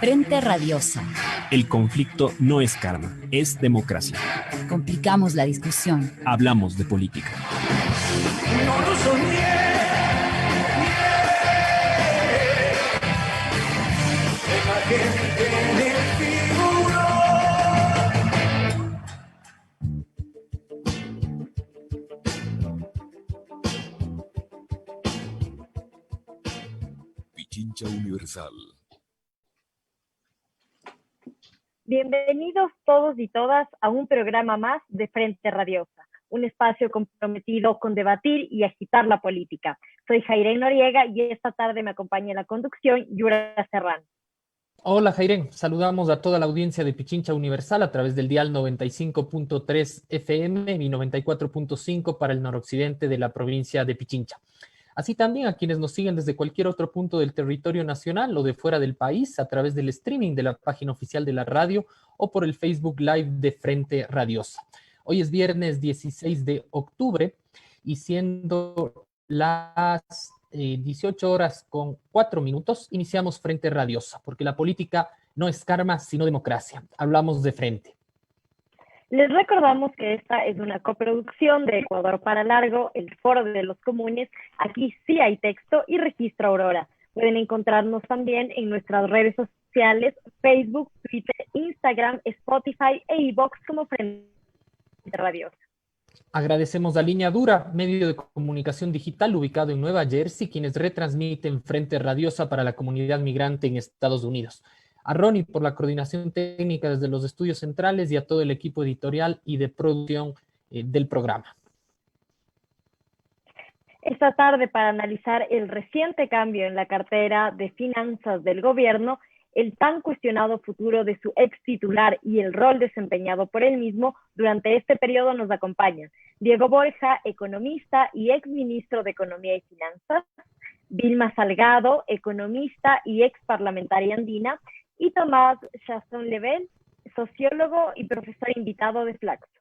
Frente Radiosa. El conflicto no es karma, es democracia. Complicamos la discusión. Hablamos de política. No lo soñé. Deja que me figuro. Pichincha Universal. Bienvenidos todos y todas a un programa más de Frente Radiosa, un espacio comprometido con debatir y agitar la política. Soy Jairén Noriega y esta tarde me acompaña en la conducción Yura Serrano. Hola Jairén, saludamos a toda la audiencia de Pichincha Universal a través del dial 95.3 FM y 94.5 para el noroccidente de la provincia de Pichincha. Así también a quienes nos siguen desde cualquier otro punto del territorio nacional o de fuera del país a través del streaming de la página oficial de la radio o por el Facebook Live de Frente Radiosa. Hoy es viernes 16 de octubre y siendo las 18 horas con 4 minutos, iniciamos Frente Radiosa, porque la política no es karma, sino democracia. Hablamos de frente. Les recordamos que esta es una coproducción de Ecuador para Largo, el Foro de los Comunes. Aquí sí hay texto y registro Aurora. Pueden encontrarnos también en nuestras redes sociales, Facebook, Twitter, Instagram, Spotify e iVoox como Frente Radiosa. Agradecemos a Línea Dura, medio de comunicación digital ubicado en Nueva Jersey, quienes retransmiten Frente Radiosa para la comunidad migrante en Estados Unidos. A Ronnie por la coordinación técnica desde los estudios centrales y a todo el equipo editorial y de producción del programa. Esta tarde, para analizar el reciente cambio en la cartera de finanzas del gobierno, el tan cuestionado futuro de su ex titular y el rol desempeñado por él mismo durante este periodo, nos acompañan Diego Borja, economista y ex ministro de Economía y Finanzas, Vilma Salgado, economista y ex parlamentaria andina, y Tomás Chasson-Level, sociólogo y profesor invitado de Flaxo.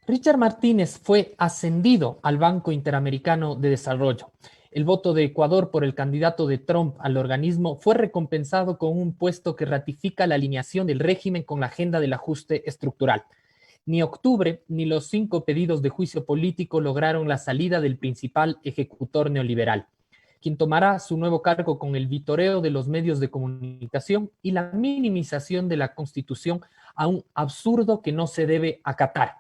Richard Martínez fue ascendido al Banco Interamericano de Desarrollo. El voto de Ecuador por el candidato de Trump al organismo fue recompensado con un puesto que ratifica la alineación del régimen con la agenda del ajuste estructural. Ni octubre ni los 5 pedidos de juicio político lograron la salida del principal ejecutor neoliberal, quien tomará su nuevo cargo con el vitoreo de los medios de comunicación y la minimización de la Constitución a un absurdo que no se debe acatar.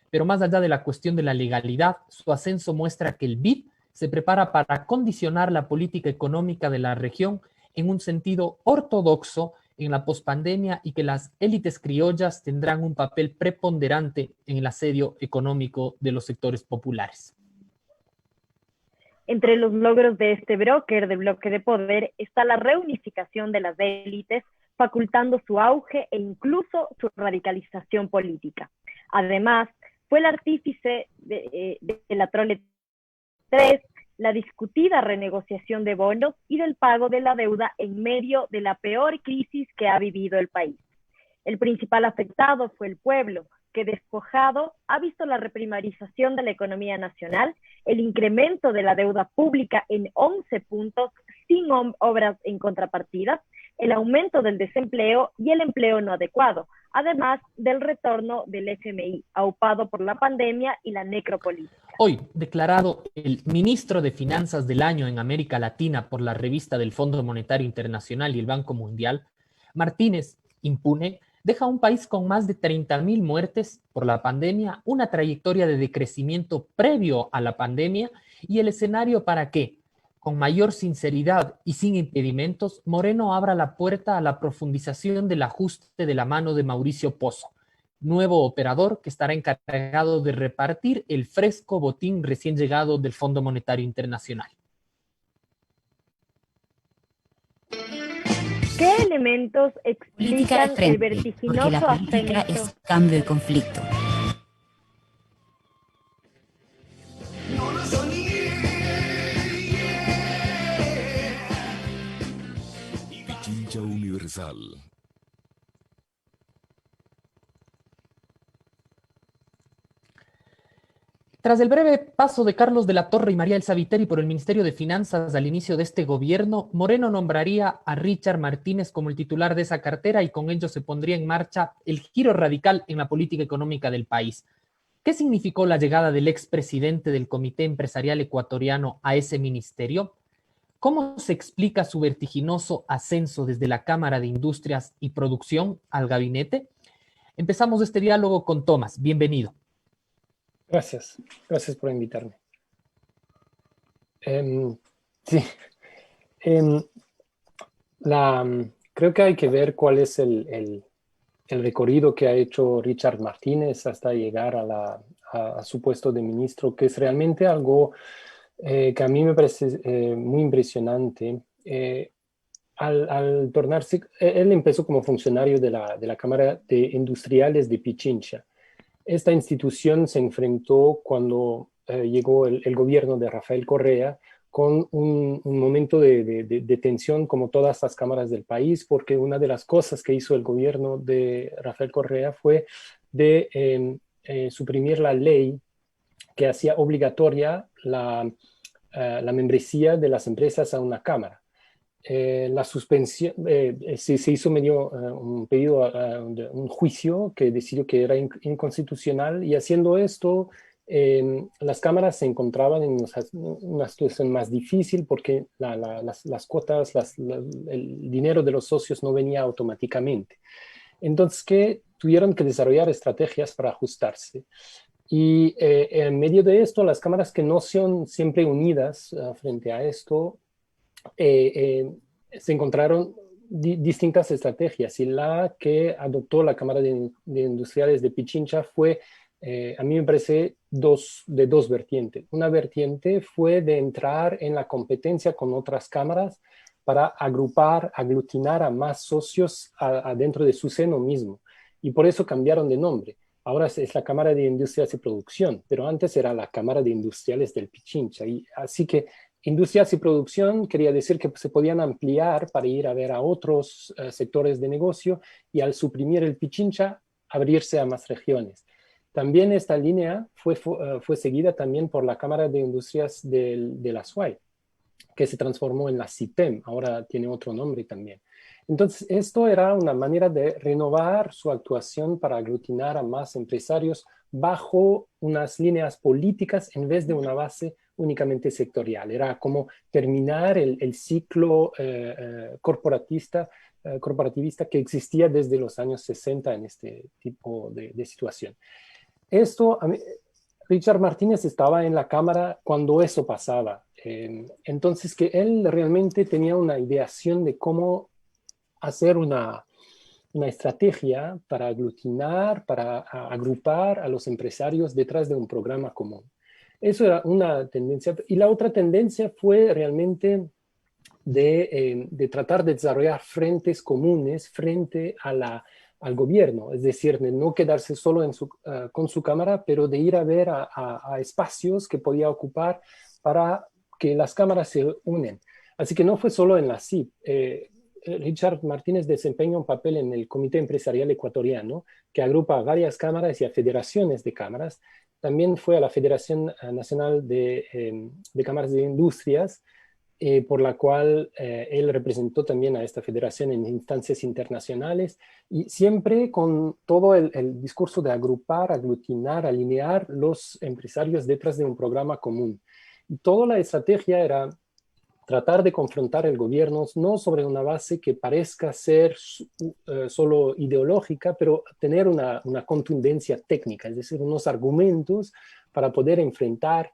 Pero más allá de la cuestión de la legalidad, su ascenso muestra que el BID se prepara para condicionar la política económica de la región en un sentido ortodoxo en la pospandemia y que las élites criollas tendrán un papel preponderante en el asedio económico de los sectores populares. Entre los logros de este broker de bloque de poder está la reunificación de las élites, facultando su auge e incluso su radicalización política. Además, fue el artífice de la Trole 3, la discutida renegociación de bonos y del pago de la deuda en medio de la peor crisis que ha vivido el país. El principal afectado fue el pueblo, que despojado ha visto la reprimarización de la economía nacional, el incremento de la deuda pública en 11 puntos sin obras en contrapartida, el aumento del desempleo y el empleo no adecuado, además del retorno del FMI, aupado por la pandemia y la necropolítica. Hoy, declarado el ministro de Finanzas del Año en América Latina por la revista del Fondo Monetario Internacional y el Banco Mundial, Martínez, impune, deja un país con más de 30,000 muertes por la pandemia, una trayectoria de decrecimiento previo a la pandemia y el escenario para que, con mayor sinceridad y sin impedimentos, Moreno abra la puerta a la profundización del ajuste de la mano de Mauricio Pozo, nuevo operador que estará encargado de repartir el fresco botín recién llegado del Fondo Monetario Internacional. ¿Qué elementos Política de explican el frente, porque vertiginoso la política ascenso? es cambio y conflicto. No lo soñé. Pichincha Universal. Tras el breve paso de Carlos de la Torre y María Elsa Viteri por el Ministerio de Finanzas al inicio de este gobierno, Moreno nombraría a Richard Martínez como el titular de esa cartera y con ello se pondría en marcha el giro radical en la política económica del país. ¿Qué significó la llegada del expresidente del Comité Empresarial Ecuatoriano a ese ministerio? ¿Cómo se explica su vertiginoso ascenso desde la Cámara de Industrias y Producción al gabinete? Empezamos este diálogo con Tomás. Bienvenido. Gracias por invitarme. Sí, Em, creo que hay que ver cuál es el recorrido que ha hecho Richard Martínez hasta llegar a su puesto de ministro, que es realmente algo que a mí me parece muy impresionante. Al tornarse, él empezó como funcionario de la Cámara de Industriales de Pichincha. Esta institución se enfrentó cuando llegó el gobierno de Rafael Correa con un momento de tensión como todas las cámaras del país, porque una de las cosas que hizo el gobierno de Rafael Correa fue de suprimir la ley que hacía obligatoria la membresía de las empresas a una cámara. La suspensión, se hizo medio un pedido, un juicio que decidió que era inconstitucional, y haciendo esto, las cámaras se encontraban en una situación más difícil porque las cuotas, el dinero de los socios no venía automáticamente. Entonces, que tuvieron que desarrollar estrategias para ajustarse. Y en medio de esto, las cámaras que no son siempre unidas frente a esto, se encontraron distintas estrategias, y la que adoptó la Cámara de Industriales de Pichincha fue, a mí me parece, de dos vertientes. Una vertiente fue de entrar en la competencia con otras cámaras para aglutinar a más socios dentro de su seno mismo, y por eso cambiaron de nombre. Ahora es la Cámara de Industrias y Producción, pero antes era la Cámara de Industriales del Pichincha. Y así que Industrias y Producción quería decir que se podían ampliar para ir a ver a otros sectores de negocio, y al suprimir el Pichincha, abrirse a más regiones. También esta línea fue seguida también por la Cámara de Industrias de la SUAY, que se transformó en la CIPEM, ahora tiene otro nombre también. Entonces, esto era una manera de renovar su actuación para aglutinar a más empresarios bajo unas líneas políticas en vez de una base únicamente sectorial. Era como terminar el ciclo corporativista que existía desde los años 60 en este tipo de situación. Richard Martínez estaba en la Cámara cuando eso pasaba. Entonces, que él realmente tenía una ideación de cómo hacer una estrategia para aglutinar, para agrupar a los empresarios detrás de un programa común. Eso era una tendencia. Y la otra tendencia fue realmente de tratar de desarrollar frentes comunes frente al gobierno, es decir, de no quedarse solo con su cámara, pero de ir a ver a espacios que podía ocupar para que las cámaras se unen. Así que no fue solo en la CIP. Richard Martínez desempeña un papel en el Comité Empresarial Ecuatoriano, que agrupa a varias cámaras y a federaciones de cámaras. También fue a la Federación Nacional de Cámaras de Industrias, por la cual él representó también a esta federación en instancias internacionales, y siempre con todo el discurso de agrupar, aglutinar, alinear los empresarios detrás de un programa común. Y toda la estrategia era tratar de confrontar el gobierno, no sobre una base que parezca ser solo ideológica, pero tener una contundencia técnica, es decir, unos argumentos para poder enfrentar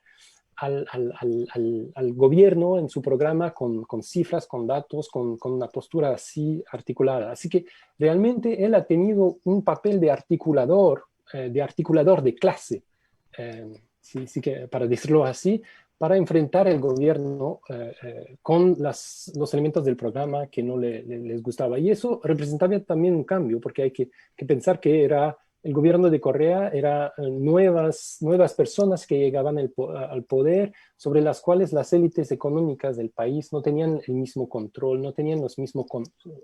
al gobierno en su programa con cifras, con datos, con una postura así articulada. Así que realmente él ha tenido un papel de articulador de clase, sí que para decirlo así, para enfrentar el gobierno con los elementos del programa que no les gustaba. Y eso representaba también un cambio, porque hay que pensar que el gobierno de Correa era nuevas personas que llegaban al poder, sobre las cuales las élites económicas del país no tenían el mismo control, no tenían los mismos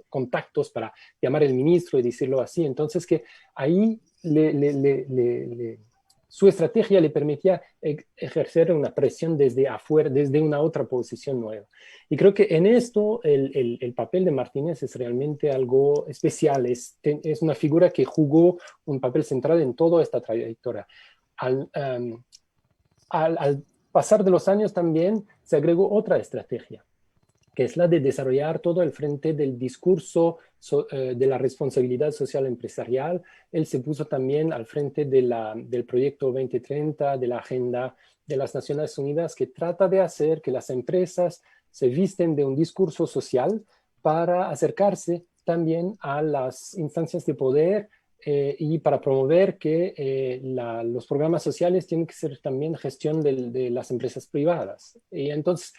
contactos para llamar al ministro y decirlo así. Entonces que ahí su estrategia le permitía ejercer una presión desde afuera, desde una otra posición nueva. Y creo que en esto el papel de Martínez es realmente algo especial, es una figura que jugó un papel central en toda esta trayectoria. Al pasar de los años también se agregó otra estrategia, que es la de desarrollar todo el frente del discurso de la responsabilidad social empresarial. Él se puso también al frente del proyecto 2030, de la Agenda de las Naciones Unidas, que trata de hacer que las empresas se visten de un discurso social para acercarse también a las instancias de poder y para promover que los programas sociales tienen que ser también gestión de las empresas privadas. Y entonces,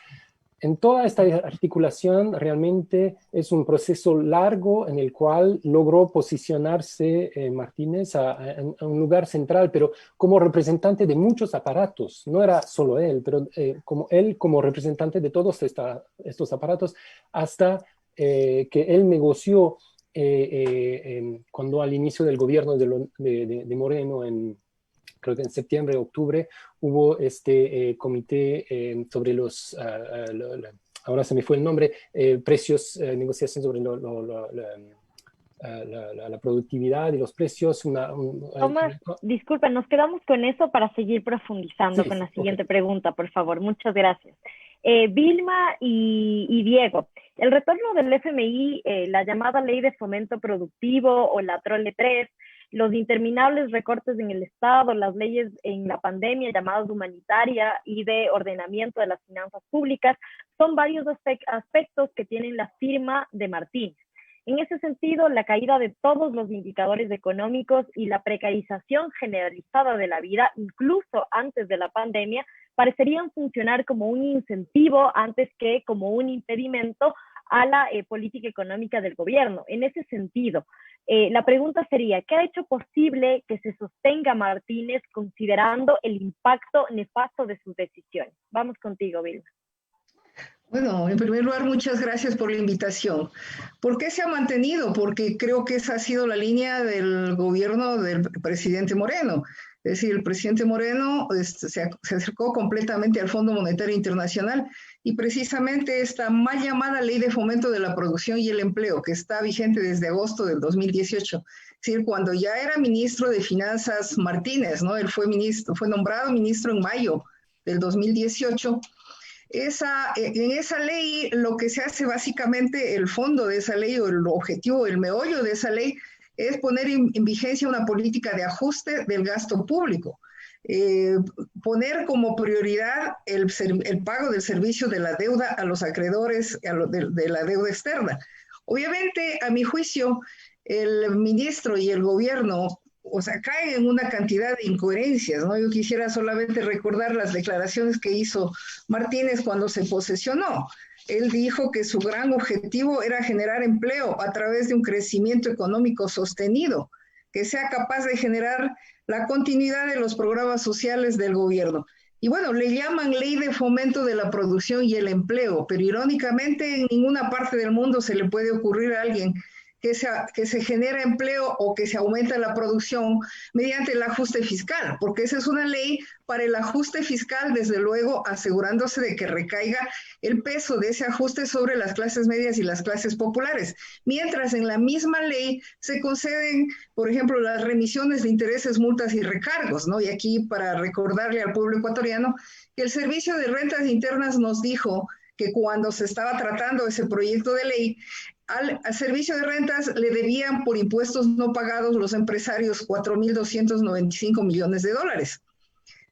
en toda esta articulación realmente es un proceso largo en el cual logró posicionarse Martínez en un lugar central, pero como representante de muchos aparatos. No era solo él, pero como representante de todos estos aparatos, hasta que él negoció cuando al inicio del gobierno de Moreno, creo que en septiembre, octubre, hubo este comité sobre ahora se me fue el nombre, precios, negociación sobre la productividad y los precios. Tomás, disculpa, nos quedamos con eso para seguir profundizando con la siguiente pregunta, por favor. Muchas gracias. Vilma y Diego, el retorno del FMI, la llamada Ley de Fomento Productivo o la Trole 3, los interminables recortes en el Estado, las leyes en la pandemia llamadas humanitaria y de ordenamiento de las finanzas públicas, son varios aspectos que tienen la firma de Martínez. En ese sentido, la caída de todos los indicadores económicos y la precarización generalizada de la vida, incluso antes de la pandemia, parecerían funcionar como un incentivo antes que como un impedimento a la política económica del gobierno. En ese sentido, la pregunta sería, ¿qué ha hecho posible que se sostenga Martínez considerando el impacto nefasto de sus decisiones? Vamos contigo, Vilma. Bueno, en primer lugar, muchas gracias por la invitación. ¿Por qué se ha mantenido? Porque creo que esa ha sido la línea del gobierno del presidente Moreno. Es decir, el presidente Moreno se acercó completamente al Fondo Monetario Internacional y precisamente esta mal llamada Ley de Fomento de la Producción y el Empleo, que está vigente desde agosto del 2018, es decir, cuando ya era ministro de Finanzas Martínez, ¿no? Él fue nombrado ministro en mayo del 2018. En esa ley lo que se hace básicamente, el fondo de esa ley o el objetivo, el meollo de esa ley es poner en vigencia una política de ajuste del gasto público, poner como prioridad el pago del servicio de la deuda a los acreedores de la deuda externa. Obviamente, a mi juicio, el ministro y el gobierno caen en una cantidad de incoherencias, ¿no? Yo quisiera solamente recordar las declaraciones que hizo Martínez cuando se posesionó. Él dijo que su gran objetivo era generar empleo a través de un crecimiento económico sostenido, que sea capaz de generar la continuidad de los programas sociales del gobierno. Y bueno, le llaman Ley de Fomento de la Producción y el Empleo, pero irónicamente en ninguna parte del mundo se le puede ocurrir a alguien que se genera empleo o que se aumenta la producción mediante el ajuste fiscal, porque esa es una ley para el ajuste fiscal, desde luego asegurándose de que recaiga el peso de ese ajuste sobre las clases medias y las clases populares, mientras en la misma ley se conceden, por ejemplo, las remisiones de intereses, multas y recargos, ¿no? Y aquí para recordarle al pueblo ecuatoriano que el Servicio de Rentas Internas nos dijo que cuando se estaba tratando ese proyecto de ley, al Servicio de Rentas le debían por impuestos no pagados los empresarios 4.295 millones de dólares.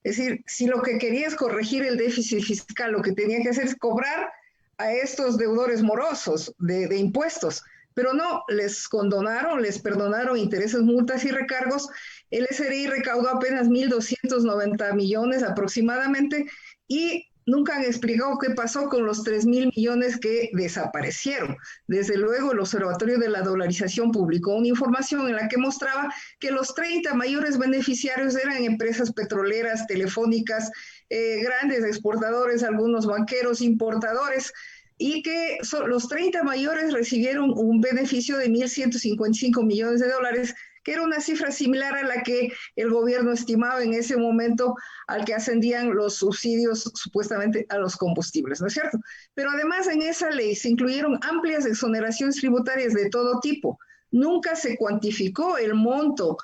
Es decir, si lo que quería es corregir el déficit fiscal, lo que tenía que hacer es cobrar a estos deudores morosos de impuestos, pero no, les condonaron, les perdonaron intereses, multas y recargos. El SRI recaudó apenas 1.290 millones aproximadamente y nunca han explicado qué pasó con los 3.000 millones que desaparecieron. Desde luego, el Observatorio de la Dolarización publicó una información en la que mostraba que los 30 mayores beneficiarios eran empresas petroleras, telefónicas, grandes exportadores, algunos banqueros, importadores, y que los 30 mayores recibieron un beneficio de 1.155 millones de dólares que era una cifra similar a la que el gobierno estimaba en ese momento al que ascendían los subsidios supuestamente a los combustibles, ¿no es cierto? Pero además en esa ley se incluyeron amplias exoneraciones tributarias de todo tipo. Nunca se cuantificó el monto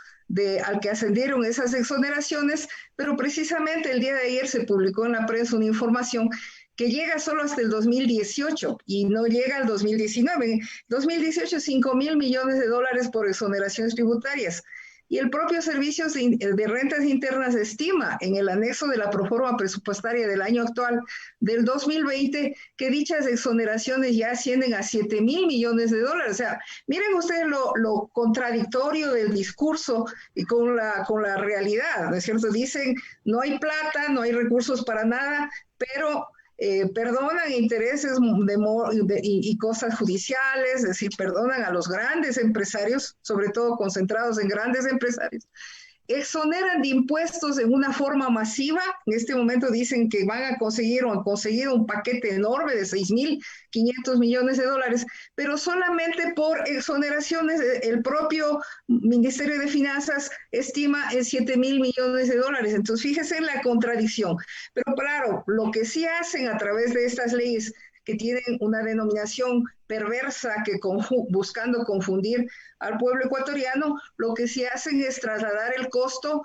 al que ascendieron esas exoneraciones, pero precisamente el día de ayer se publicó en la prensa una información que llega solo hasta el 2018 y no llega al 2019. En 2018, 5.000 millones de dólares por exoneraciones tributarias. Y el propio Servicio de Rentas Internas estima en el anexo de la proforma presupuestaria del año actual del 2020 que dichas exoneraciones ya ascienden a 7.000 millones de dólares. O sea, miren ustedes lo contradictorio del discurso y con la realidad, ¿no es cierto? Dicen, no hay plata, no hay recursos para nada, pero perdonan intereses y cosas judiciales, es decir, perdonan a los grandes empresarios, sobre todo concentrados en grandes empresarios, exoneran de impuestos en una forma masiva. En este momento dicen que van a conseguir o han conseguido un paquete enorme de 6.500 millones de dólares, pero solamente por exoneraciones. El propio Ministerio de Finanzas estima en 7.000 millones de dólares. Entonces, fíjese en la contradicción. Pero claro, lo que sí hacen a través de estas leyes que tienen una denominación perversa que buscando confundir al pueblo ecuatoriano, lo que sí hacen es trasladar el costo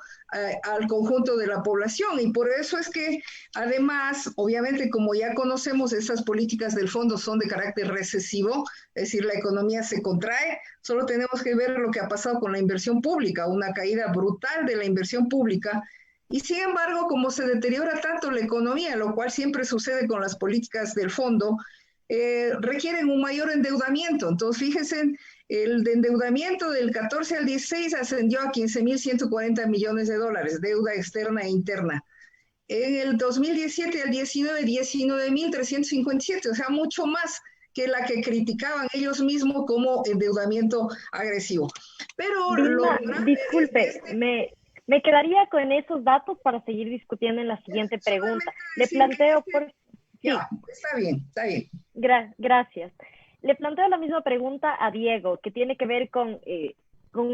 al conjunto de la población. Y por eso es que, además, obviamente, como ya conocemos, estas políticas del fondo son de carácter recesivo, es decir, la economía se contrae. Solo tenemos que ver lo que ha pasado con la inversión pública, una caída brutal de la inversión pública. Y sin embargo, como se deteriora tanto la economía, lo cual siempre sucede con las políticas del fondo, requieren un mayor endeudamiento. Entonces, fíjense, el de endeudamiento del 14 al 16 ascendió a 15.140 millones de dólares, deuda externa e interna. En el 2017 al 19, 19.357, o sea, mucho más que la que criticaban ellos mismos como endeudamiento agresivo. Pero disculpe, me quedaría con esos datos para seguir discutiendo en la siguiente pregunta. Le planteo por... Sí. Ya, está bien, está bien. Gracias. Le planteo la misma pregunta a Diego, que tiene que ver con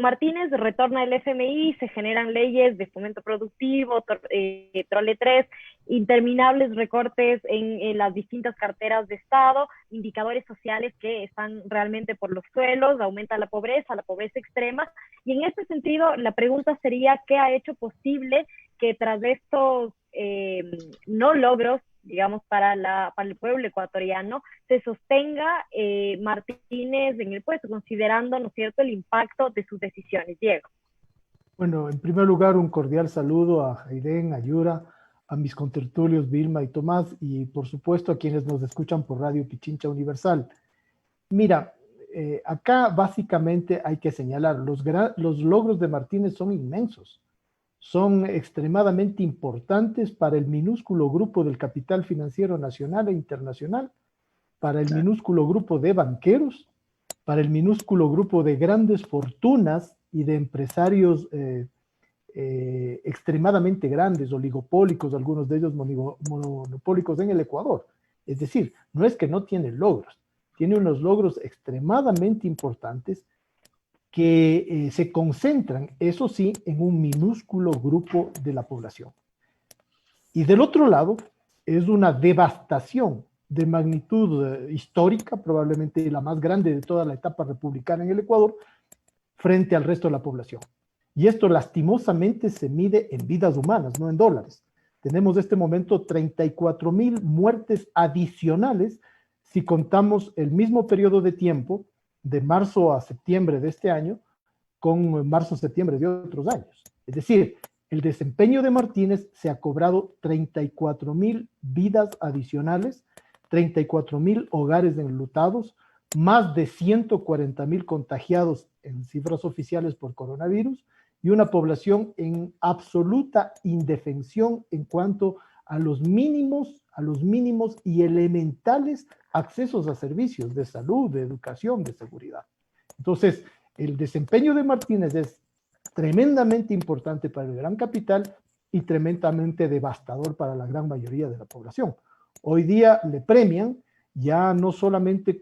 Martínez, retorna el FMI, se generan leyes de fomento productivo, Trole 3, interminables recortes en las distintas carteras de Estado, indicadores sociales que están realmente por los suelos, aumenta la pobreza pobreza extrema, y en este sentido la pregunta sería, ¿qué ha hecho posible que tras estos no logros, digamos, para el pueblo ecuatoriano, se sostenga Martínez en el puesto, considerando, ¿no es cierto?, el impacto de sus decisiones? Diego. Bueno, en primer lugar, un cordial saludo a Jairén, a Yura, a mis contertulios Vilma y Tomás, y por supuesto a quienes nos escuchan por Radio Pichincha Universal. Mira, acá básicamente hay que señalar, los logros de Martínez son inmensos. Son extremadamente importantes para el minúsculo grupo del capital financiero nacional e internacional, para el minúsculo grupo de banqueros, para el minúsculo grupo de grandes fortunas y de empresarios extremadamente grandes, oligopólicos, algunos de ellos monopólicos en el Ecuador. Es decir, no es que no tiene logros, tiene unos logros extremadamente importantes que se concentran, eso sí, en un minúsculo grupo de la población. Y del otro lado, es una devastación de magnitud histórica, probablemente la más grande de toda la etapa republicana en el Ecuador, frente al resto de la población. Y esto lastimosamente se mide en vidas humanas, no en dólares. Tenemos en este momento 34.000 muertes adicionales si contamos el mismo periodo de tiempo de marzo a septiembre de este año, con marzo-septiembre de otros años. Es decir, el desempeño de Martínez se ha cobrado 34.000 vidas adicionales, 34.000 hogares enlutados, más de 140.000 contagiados en cifras oficiales por coronavirus y una población en absoluta indefensión en cuanto a los mínimos y elementales accesos a servicios de salud, de educación, de seguridad. Entonces, el desempeño de Martínez es tremendamente importante para el gran capital y tremendamente devastador para la gran mayoría de la población. Hoy día le premian, ya no solamente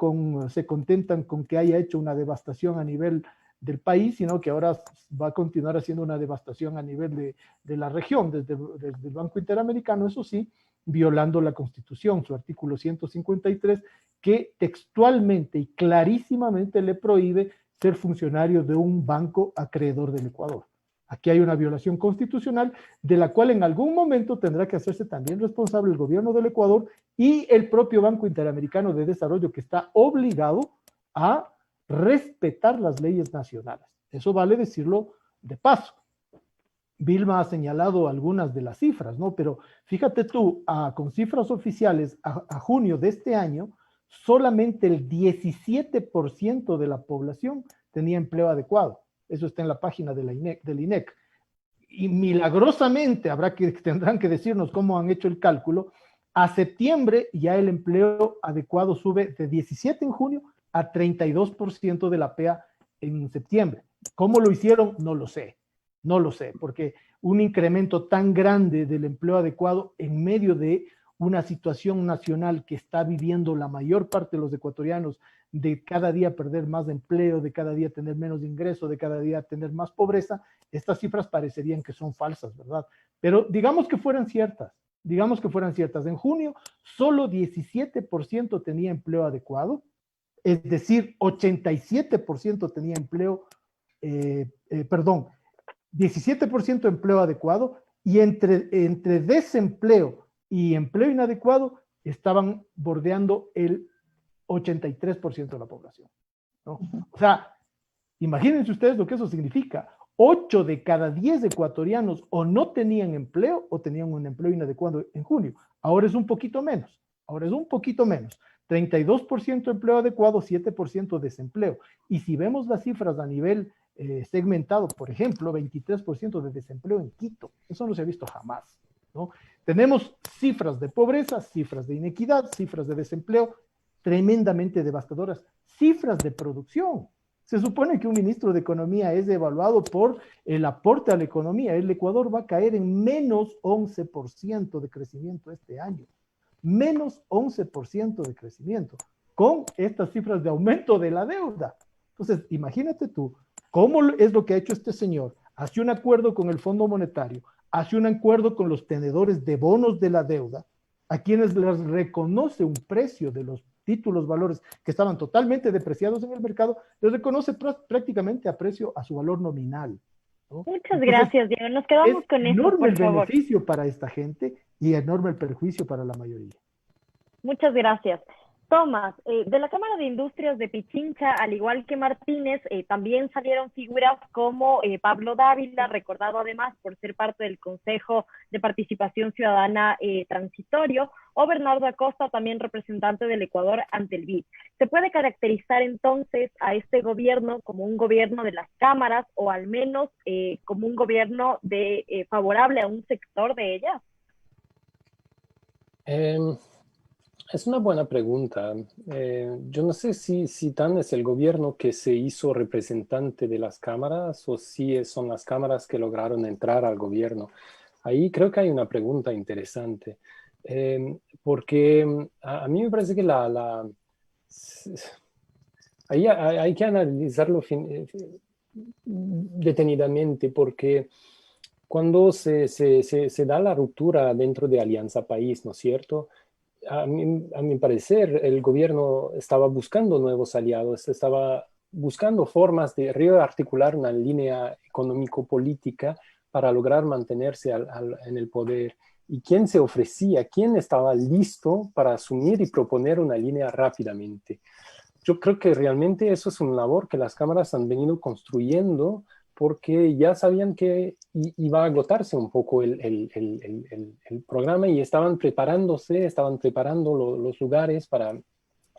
se contentan con que haya hecho una devastación a nivel del país, sino que ahora va a continuar haciendo una devastación a nivel de la región, desde el Banco Interamericano, eso sí, violando la Constitución, su artículo 153, que textualmente y clarísimamente le prohíbe ser funcionario de un banco acreedor del Ecuador. Aquí hay una violación constitucional de la cual en algún momento tendrá que hacerse también responsable el gobierno del Ecuador y el propio Banco Interamericano de Desarrollo, que está obligado a respetar las leyes nacionales. Eso vale decirlo de paso. Vilma ha señalado algunas de las cifras, ¿no? Pero fíjate tú, con cifras oficiales a junio de este año, solamente el 17% de la población tenía empleo adecuado. Eso está en la página de del INEC. Y milagrosamente, tendrán que decirnos cómo han hecho el cálculo, a septiembre ya el empleo adecuado sube de 17 en junio a 32% de la PEA en septiembre. ¿Cómo lo hicieron? No lo sé. No lo sé, porque un incremento tan grande del empleo adecuado en medio de una situación nacional que está viviendo la mayor parte de los ecuatorianos, de cada día perder más empleo, de cada día tener menos ingreso, de cada día tener más pobreza, estas cifras parecerían que son falsas, ¿verdad? Pero digamos que fueran ciertas, En junio, solo 17% tenía empleo adecuado, es decir, 87% tenía 17% empleo adecuado, y entre desempleo y empleo inadecuado estaban bordeando el 83% de la población, ¿no? O sea, imagínense ustedes lo que eso significa. 8 de cada 10 ecuatorianos o no tenían empleo o tenían un empleo inadecuado en junio. Ahora es un poquito menos. 32% empleo adecuado, 7% desempleo. Y si vemos las cifras a nivel segmentado, por ejemplo, 23% de desempleo en Quito. Eso no se ha visto jamás, ¿no? Tenemos cifras de pobreza, cifras de inequidad, cifras de desempleo tremendamente devastadoras, cifras de producción. Se supone que un ministro de Economía es evaluado por el aporte a la economía. El Ecuador va a caer en menos 11% de crecimiento este año. Menos 11% de crecimiento, con estas cifras de aumento de la deuda. Entonces, imagínate tú, ¿cómo es lo que ha hecho este señor? Hace un acuerdo con el Fondo Monetario, hace un acuerdo con los tenedores de bonos de la deuda, a quienes les reconoce un precio de los títulos, valores que estaban totalmente depreciados en el mercado, les reconoce prácticamente a precio, a su valor nominal, ¿no? Muchas gracias, Diego. Nos quedamos con eso, enorme por favor. El beneficio para esta gente y enorme el perjuicio para la mayoría. Muchas gracias. Tomás, de la Cámara de Industrias de Pichincha, al igual que Martínez, también salieron figuras como Pablo Dávila, recordado además por ser parte del Consejo de Participación Ciudadana Transitorio, o Bernardo Acosta, también representante del Ecuador ante el BID. ¿Se puede caracterizar entonces a este gobierno como un gobierno de las cámaras o al menos como un gobierno favorable a un sector de ellas? Es una buena pregunta. Yo no sé si tan es el gobierno que se hizo representante de las cámaras o si son las cámaras que lograron entrar al gobierno. Ahí creo que hay una pregunta interesante, porque a mí me parece que ahí hay que analizarlo detenidamente, porque cuando se da la ruptura dentro de Alianza País, ¿no es cierto? A mi parecer, el gobierno estaba buscando nuevos aliados, estaba buscando formas de rearticular una línea económico-política para lograr mantenerse en el poder. ¿Y quién se ofrecía? ¿Quién estaba listo para asumir y proponer una línea rápidamente? Yo creo que realmente eso es una labor que las cámaras han venido construyendo porque ya sabían que iba a agotarse un poco el programa y estaban preparando los lugares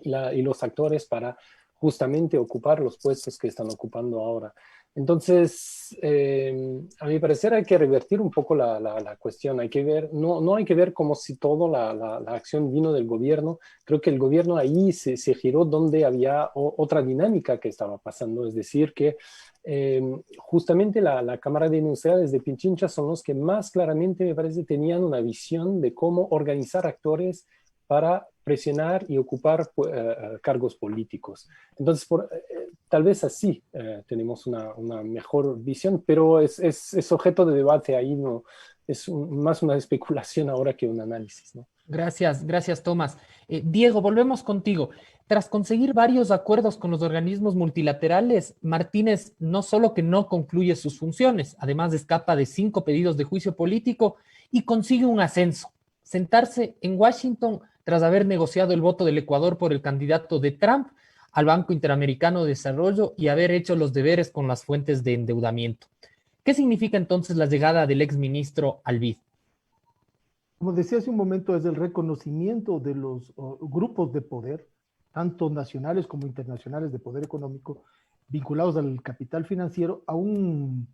y los actores para justamente ocupar los puestos que están ocupando ahora. Entonces, a mi parecer hay que revertir un poco la cuestión. Hay que ver, no hay que ver como si toda la acción vino del gobierno. Creo que el gobierno ahí se giró donde había otra dinámica que estaba pasando. Es decir, que justamente la Cámara de Industriales de Pichincha son los que más claramente, me parece, tenían una visión de cómo organizar actores para presionar y ocupar cargos políticos. Entonces, tal vez así tenemos una mejor visión, pero es objeto de debate ahí, no, es más una especulación ahora que un análisis, ¿no? Gracias, Tomás. Diego, volvemos contigo. Tras conseguir varios acuerdos con los organismos multilaterales, Martínez no solo que no concluye sus funciones, además escapa de 5 pedidos de juicio político y consigue un ascenso. Sentarse en Washington tras haber negociado el voto del Ecuador por el candidato de Trump al Banco Interamericano de Desarrollo y haber hecho los deberes con las fuentes de endeudamiento. ¿Qué significa entonces la llegada del exministro al BID? Como decía hace un momento, es el reconocimiento de los grupos de poder, tanto nacionales como internacionales de poder económico, vinculados al capital financiero, a un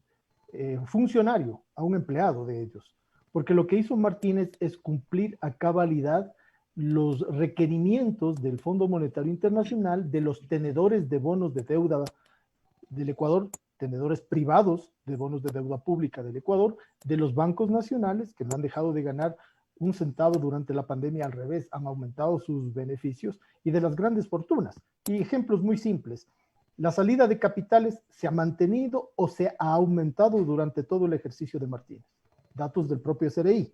funcionario, a un empleado de ellos. Porque lo que hizo Martínez es cumplir a cabalidad los requerimientos del Fondo Monetario Internacional de los tenedores de bonos de deuda del Ecuador, tenedores privados de bonos de deuda pública del Ecuador, de los bancos nacionales, que no han dejado de ganar un centavo durante la pandemia, al revés, han aumentado sus beneficios, y de las grandes fortunas. Y ejemplos muy simples. La salida de capitales se ha mantenido o se ha aumentado durante todo el ejercicio de Martínez. Datos del propio SRI.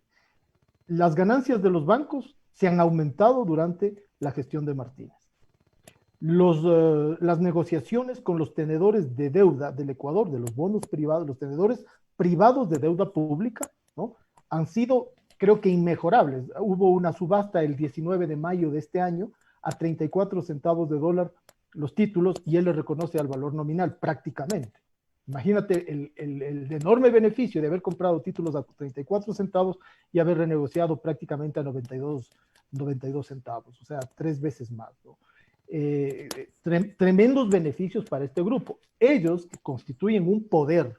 Las ganancias de los bancos se han aumentado durante la gestión de Martínez. Las negociaciones con los tenedores de deuda del Ecuador, de los bonos privados, los tenedores privados de deuda pública, ¿no?, han sido, creo que, inmejorables. Hubo una subasta el 19 de mayo de este año a 34 centavos de dólar los títulos, y él le reconoce al valor nominal prácticamente. Imagínate el enorme beneficio de haber comprado títulos a 34 centavos y haber renegociado prácticamente a 92 centavos, o sea, 3 veces más, ¿no? Tremendos beneficios para este grupo. Ellos, que constituyen un poder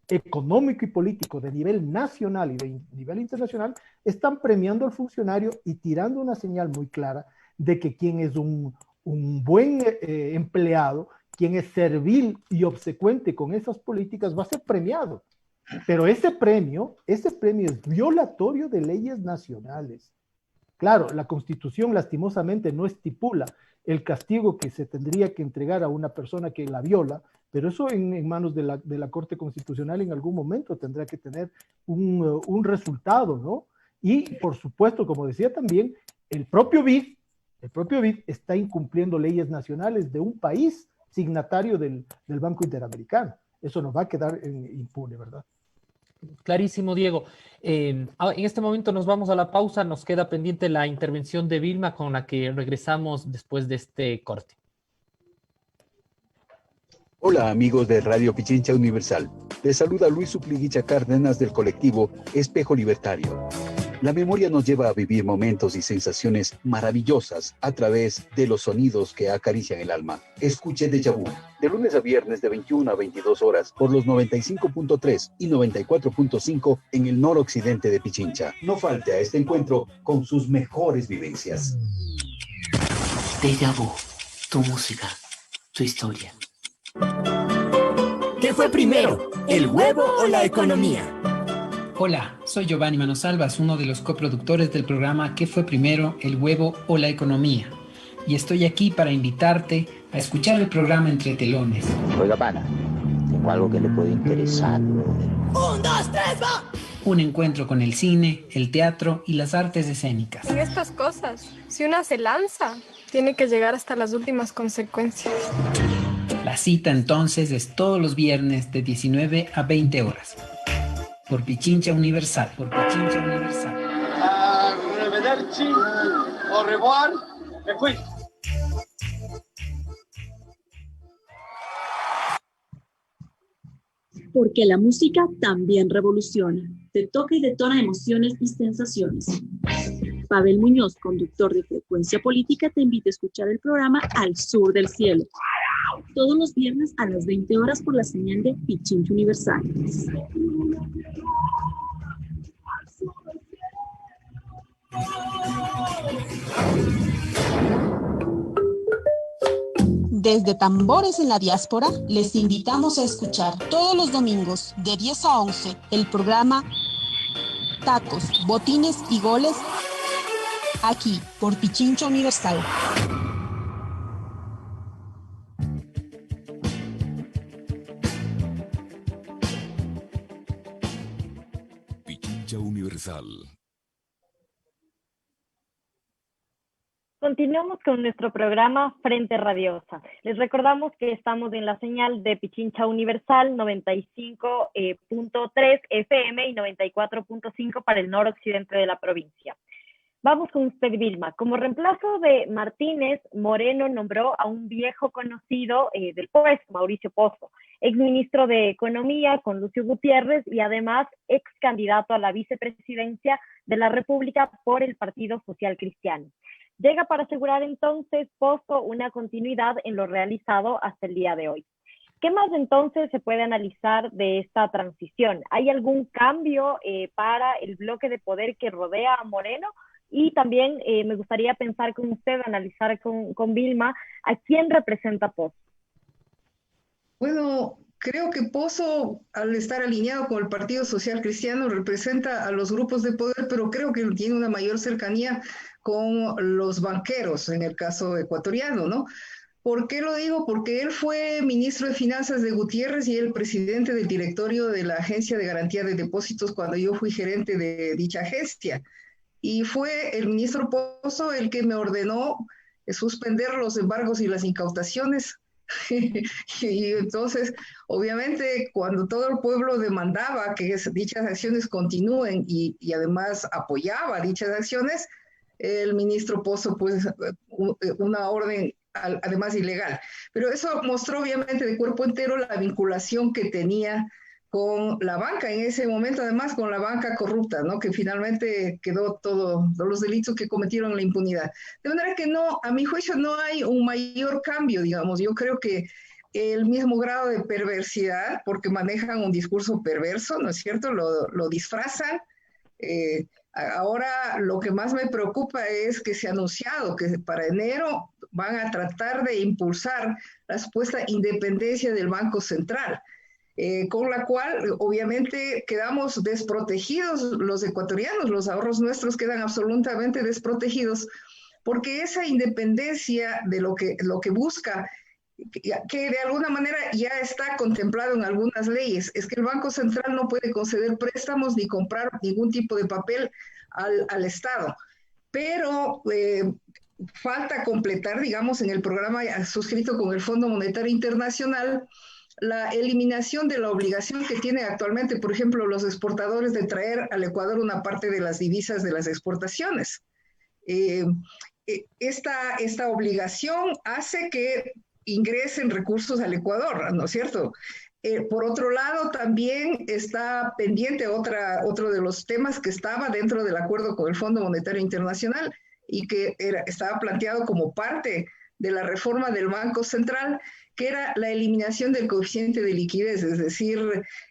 económico y político de nivel nacional y de nivel internacional, están premiando al funcionario y tirando una señal muy clara de que quien es un buen empleado, quien es servil y obsecuente con esas políticas, va a ser premiado. Pero ese premio es violatorio de leyes nacionales. Claro, la Constitución lastimosamente no estipula el castigo que se tendría que entregar a una persona que la viola, pero eso en manos de la Corte Constitucional en algún momento tendrá que tener un resultado, ¿no? Y, por supuesto, como decía también, el propio BID está incumpliendo leyes nacionales de un país signatario del Banco Interamericano. Eso no va a quedar impune, ¿verdad? Clarísimo, Diego. En este momento nos vamos a la pausa. Nos queda pendiente la intervención de Vilma, con la que regresamos después de este corte. Hola, amigos de Radio Pichincha Universal. Les saluda Luis Supliguicha Cárdenas del colectivo Espejo Libertario. La memoria nos lleva a vivir momentos y sensaciones maravillosas a través de los sonidos que acarician el alma. Escuche Déjà Vu, de lunes a viernes de 21 a 22 horas por los 95.3 y 94.5 en el noroccidente de Pichincha. No falte a este encuentro con sus mejores vivencias. Déjà Vu, tu música, tu historia. ¿Qué fue primero, el huevo o la economía? Hola, soy Giovanni Manosalvas, uno de los coproductores del programa ¿Qué fue primero, el huevo o la economía? Y estoy aquí para invitarte a escuchar el programa Entre Telones. Oiga, pana, tengo algo que le puede interesar, brother. 1, 2, 3, va. Un encuentro con el cine, el teatro y las artes escénicas. En estas cosas, si una se lanza, tiene que llegar hasta las últimas consecuencias. La cita entonces es todos los viernes de 19 a 20 horas. Por Pichincha Universal, por Pichincha Universal. Arrivederci, au revoir, me fui. Porque la música también revoluciona, te toca y detona emociones y sensaciones. Pavel Muñoz, conductor de Frecuencia Política, te invita a escuchar el programa Al Sur del Cielo, todos los viernes a las 20 horas por la señal de Pichincha Universal. Desde Tambores en la Diáspora, les invitamos a escuchar todos los domingos de 10 a 11 el programa Tacos, Botines y Goles aquí por Pichincha Universal. Pichincha Universal. Continuamos con nuestro programa Frente Radiosa. Les recordamos que estamos en la señal de Pichincha Universal 95.3 FM y 94.5 para el noroccidente de la provincia. Vamos con usted, Vilma. Como reemplazo de Martínez, Moreno nombró a un viejo conocido del puesto, Mauricio Pozo, exministro de Economía con Lucio Gutiérrez y además ex candidato a la vicepresidencia de la República por el Partido Social Cristiano. Llega para asegurar entonces Pozo una continuidad en lo realizado hasta el día de hoy. ¿Qué más entonces se puede analizar de esta transición? ¿Hay algún cambio para el bloque de poder que rodea a Moreno? Y también me gustaría pensar con usted, analizar con Vilma, ¿a quién representa Pozo? Bueno, creo que Pozo, al estar alineado con el Partido Social Cristiano, representa a los grupos de poder, pero creo que tiene una mayor cercanía con los banqueros, en el caso ecuatoriano, ¿no? ¿Por qué lo digo? Porque él fue ministro de Finanzas de Gutiérrez y el presidente del directorio de la Agencia de Garantía de Depósitos cuando yo fui gerente de dicha agencia. Y fue el ministro Pozo el que me ordenó suspender los embargos y las incautaciones. Y entonces, obviamente, cuando todo el pueblo demandaba que dichas acciones continúen y además apoyaba dichas acciones, el ministro Pozo, pues, una orden además ilegal. Pero eso mostró obviamente de cuerpo entero la vinculación que tenía con la banca, en ese momento además con la banca corrupta, ¿no? Que finalmente quedó todos los delitos que cometieron en la impunidad. De manera que no, a mi juicio no hay un mayor cambio, digamos. Yo creo que el mismo grado de perversidad, porque manejan un discurso perverso, ¿no es cierto? Lo disfrazan. Ahora lo que más me preocupa es que se ha anunciado que para enero van a tratar de impulsar la supuesta independencia del Banco Central, con la cual obviamente quedamos desprotegidos los ecuatorianos, los ahorros nuestros quedan absolutamente desprotegidos, porque esa independencia de lo que busca, que de alguna manera ya está contemplado en algunas leyes, es que el Banco Central no puede conceder préstamos ni comprar ningún tipo de papel al Estado. Pero falta completar, digamos, en el programa suscrito con el Fondo Monetario Internacional, la eliminación de la obligación que tienen actualmente, por ejemplo, los exportadores de traer al Ecuador una parte de las divisas de las exportaciones. Esta obligación hace que ingresen recursos al Ecuador, ¿no es cierto? Por otro lado, también está pendiente otro de los temas que estaba dentro del acuerdo con el Fondo Monetario Internacional y que estaba planteado como parte de la reforma del Banco Central, que era la eliminación del coeficiente de liquidez, es decir,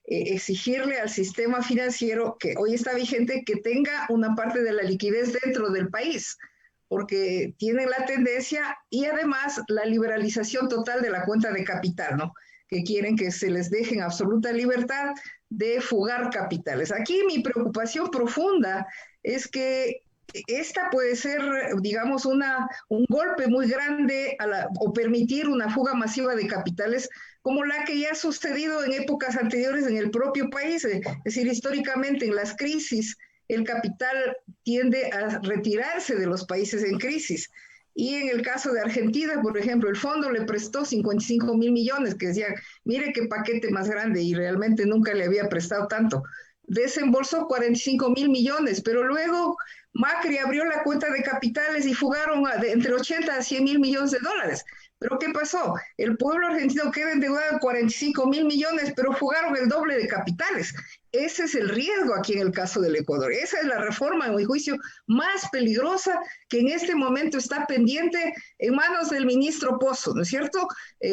exigirle al sistema financiero que hoy está vigente que tenga una parte de la liquidez dentro del país, porque tienen la tendencia y además la liberalización total de la cuenta de capital, ¿no? Que quieren que se les deje en absoluta libertad de fugar capitales. Aquí mi preocupación profunda es que esta puede ser, digamos, un golpe muy grande o permitir una fuga masiva de capitales como la que ya ha sucedido en épocas anteriores en el propio país. Es decir, históricamente en las crisis el capital tiende a retirarse de los países en crisis. Y en el caso de Argentina, por ejemplo, el fondo le prestó 55.000 millones, que decían, mire qué paquete más grande, y realmente nunca le había prestado tanto. Desembolsó 45.000 millones, pero luego Macri abrió la cuenta de capitales y fugaron entre 80 a 100.000 millones de dólares. ¿Pero qué pasó? El pueblo argentino queda endeudado en 45.000 millones, pero fugaron el doble de capitales. Ese es el riesgo aquí en el caso del Ecuador. Esa es la reforma, en mi juicio, más peligrosa que en este momento está pendiente en manos del ministro Pozo, ¿no es cierto?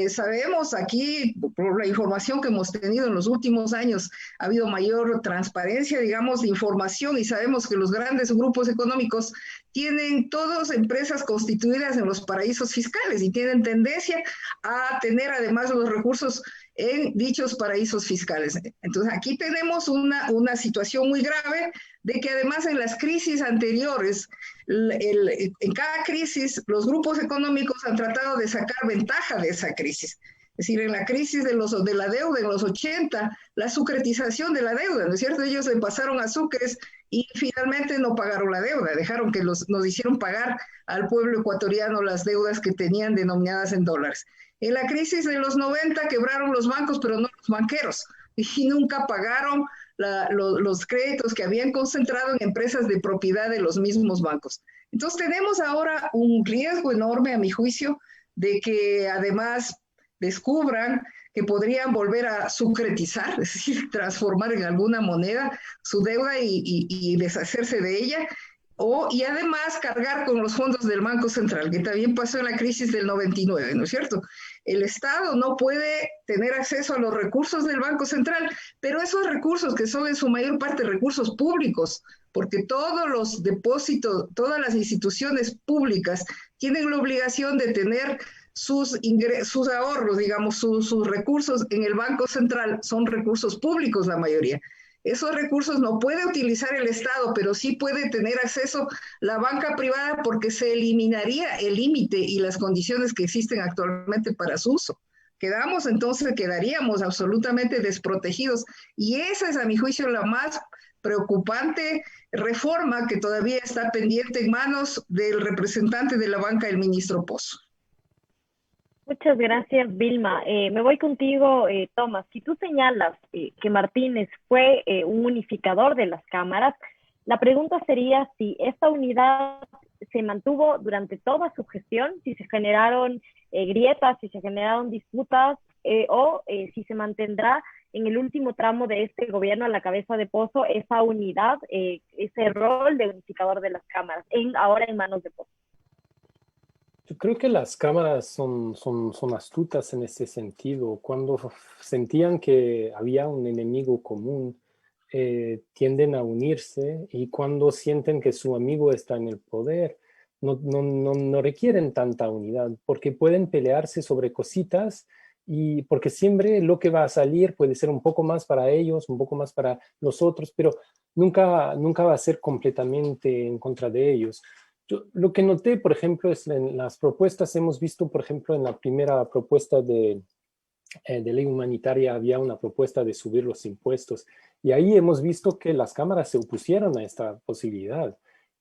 Sabemos aquí, por la información que hemos tenido en los últimos años, ha habido mayor transparencia, digamos, de información, y sabemos que los grandes grupos económicos tienen todas empresas constituidas en los paraísos fiscales y tienen tendencia a tener además los recursos en dichos paraísos fiscales. Entonces aquí tenemos una situación muy grave de que además en las crisis anteriores, en cada crisis, los grupos económicos han tratado de sacar ventaja de esa crisis. Es decir, en la crisis de la deuda en los 80, la sucretización de la deuda, ¿no es cierto? Ellos le pasaron a sucres y finalmente no pagaron la deuda, dejaron que nos hicieron pagar al pueblo ecuatoriano las deudas que tenían denominadas en dólares. En la crisis de los 90 quebraron los bancos, pero no los banqueros, y nunca pagaron los créditos que habían concentrado en empresas de propiedad de los mismos bancos. Entonces tenemos ahora un riesgo enorme, a mi juicio, de que además descubran que podrían volver a sucretizar, es decir, transformar en alguna moneda su deuda y deshacerse de ella, y además cargar con los fondos del Banco Central, que también pasó en la crisis del 99, ¿no es cierto? El Estado no puede tener acceso a los recursos del Banco Central, pero esos recursos, que son en su mayor parte recursos públicos, porque todos los depósitos, todas las instituciones públicas tienen la obligación de tener sus ahorros, digamos, sus recursos en el Banco Central, son recursos públicos la mayoría. Esos recursos no puede utilizar el Estado, pero sí puede tener acceso la banca privada porque se eliminaría el límite y las condiciones que existen actualmente para su uso. Quedaríamos absolutamente desprotegidos y esa es, a mi juicio, la más preocupante reforma que todavía está pendiente en manos del representante de la banca, el ministro Pozo. Muchas gracias, Vilma. Me voy contigo, Tomás. Si tú señalas que Martínez fue un unificador de las cámaras, la pregunta sería si esta unidad se mantuvo durante toda su gestión, si se generaron grietas, si se generaron disputas, o si se mantendrá en el último tramo de este gobierno a la cabeza de Pozo esa unidad, ese rol de unificador de las cámaras, ahora en manos de Pozo. Yo creo que las cámaras son astutas en ese sentido. Cuando sentían que había un enemigo común, tienden a unirse, y cuando sienten que su amigo está en el poder, no requieren tanta unidad, porque pueden pelearse sobre cositas, y porque siempre lo que va a salir puede ser un poco más para ellos, un poco más para los otros, pero nunca va a ser completamente en contra de ellos. Lo que noté, por ejemplo, es en las propuestas, hemos visto, por ejemplo, en la primera propuesta de ley humanitaria había una propuesta de subir los impuestos, y ahí hemos visto que las cámaras se opusieron a esta posibilidad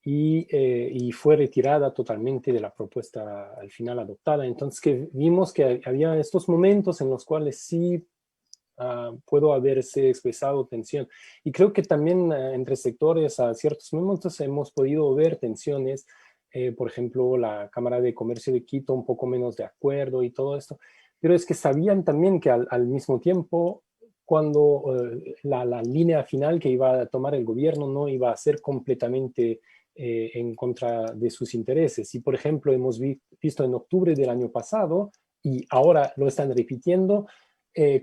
y fue retirada totalmente de la propuesta al final adoptada. Entonces vimos que había estos momentos en los cuales sí pudo haberse expresado tensión. Y creo que también entre sectores a ciertos momentos hemos podido ver tensiones, por ejemplo, la Cámara de Comercio de Quito un poco menos de acuerdo y todo esto, pero es que sabían también que al mismo tiempo, cuando la línea final que iba a tomar el gobierno no iba a ser completamente en contra de sus intereses. Y por ejemplo, hemos visto en octubre del año pasado, y ahora lo están repitiendo,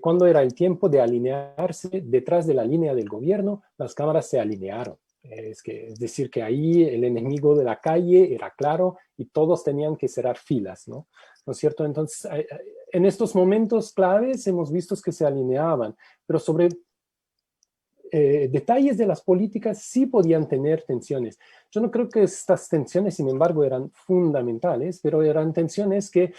cuando era el tiempo de alinearse detrás de la línea del gobierno, las cámaras se alinearon. Es decir, que ahí el enemigo de la calle era claro y todos tenían que cerrar filas, ¿no? ¿No es cierto? Entonces, en estos momentos claves hemos visto que se alineaban, pero sobre detalles de las políticas sí podían tener tensiones. Yo no creo que estas tensiones, sin embargo, eran fundamentales, pero eran tensiones que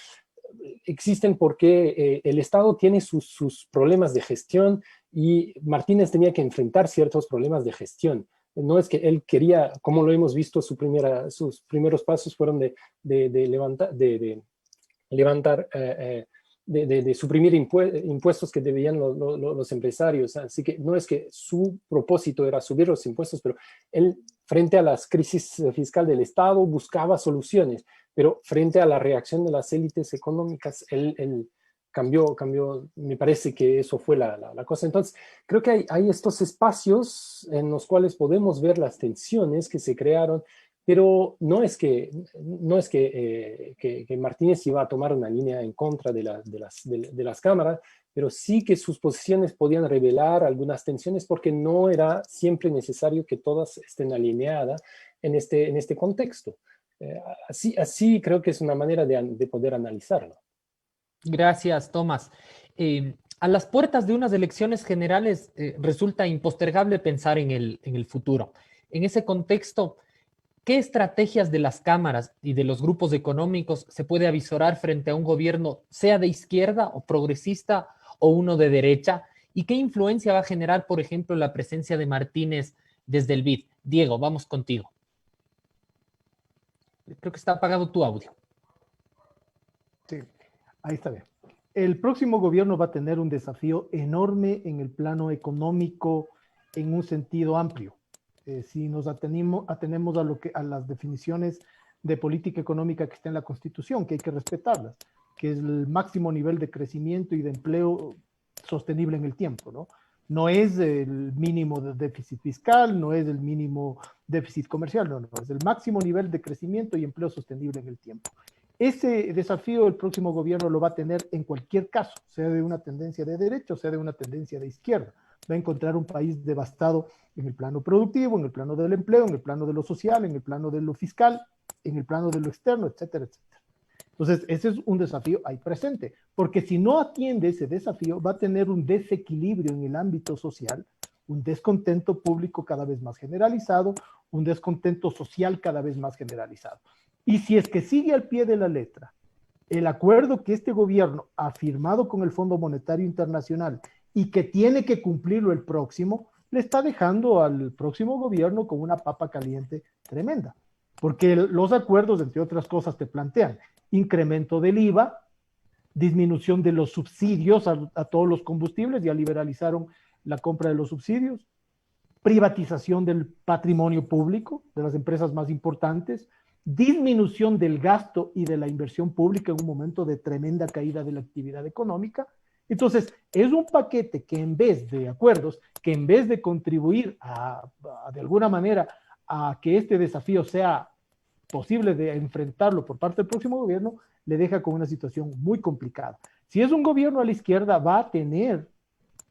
existen porque el Estado tiene sus problemas de gestión y Martínez tenía que enfrentar ciertos problemas de gestión. No es que él quería, como lo hemos visto, sus primeros pasos fueron de suprimir impuestos que debían los empresarios. Así que no es que su propósito era subir los impuestos, pero él, frente a las crisis fiscal del Estado, buscaba soluciones, pero frente a la reacción de las élites económicas, él cambió, me parece que eso fue la cosa. Entonces, creo que hay estos espacios en los cuales podemos ver las tensiones que se crearon, pero no es que Martínez iba a tomar una línea en contra de las cámaras, pero sí que sus posiciones podían revelar algunas tensiones porque no era siempre necesario que todas estén alineadas en este contexto. Así creo que es una manera de poder analizarlo. Gracias, Tomás. A las puertas de unas elecciones generales resulta impostergable pensar en el futuro. En ese contexto, ¿qué estrategias de las cámaras y de los grupos económicos se puede avisorar frente a un gobierno, sea de izquierda o progresista o uno de derecha? ¿Y qué influencia va a generar, por ejemplo, la presencia de Martínez desde el BID? Diego, vamos contigo. Creo que está apagado tu audio. Sí, ahí está bien. El próximo gobierno va a tener un desafío enorme en el plano económico en un sentido amplio. Si nos atenemos a las definiciones de política económica que está en la Constitución, que hay que respetarlas, que es el máximo nivel de crecimiento y de empleo sostenible en el tiempo, ¿no? No es el mínimo de déficit fiscal, no es el mínimo déficit comercial, no, es el máximo nivel de crecimiento y empleo sostenible en el tiempo. Ese desafío el próximo gobierno lo va a tener en cualquier caso, sea de una tendencia de derecha o sea de una tendencia de izquierda. Va a encontrar un país devastado en el plano productivo, en el plano del empleo, en el plano de lo social, en el plano de lo fiscal, en el plano de lo externo, etcétera, etcétera. Entonces, ese es un desafío ahí presente, porque si no atiende ese desafío, va a tener un desequilibrio en el ámbito social, un descontento público cada vez más generalizado, un descontento social cada vez más generalizado. Y si es que sigue al pie de la letra el acuerdo que este gobierno ha firmado con el Fondo Monetario Internacional y que tiene que cumplirlo el próximo, le está dejando al próximo gobierno con una papa caliente tremenda. Porque los acuerdos, entre otras cosas, te plantean incremento del IVA, disminución de los subsidios a todos los combustibles, ya liberalizaron la compra de los subsidios, privatización del patrimonio público, de las empresas más importantes, disminución del gasto y de la inversión pública en un momento de tremenda caída de la actividad económica. Entonces, es un paquete que en vez de acuerdos, que en vez de contribuir de alguna manera a que este desafío sea posible de enfrentarlo por parte del próximo gobierno, le deja con una situación muy complicada. Si es un gobierno a la izquierda, va a tener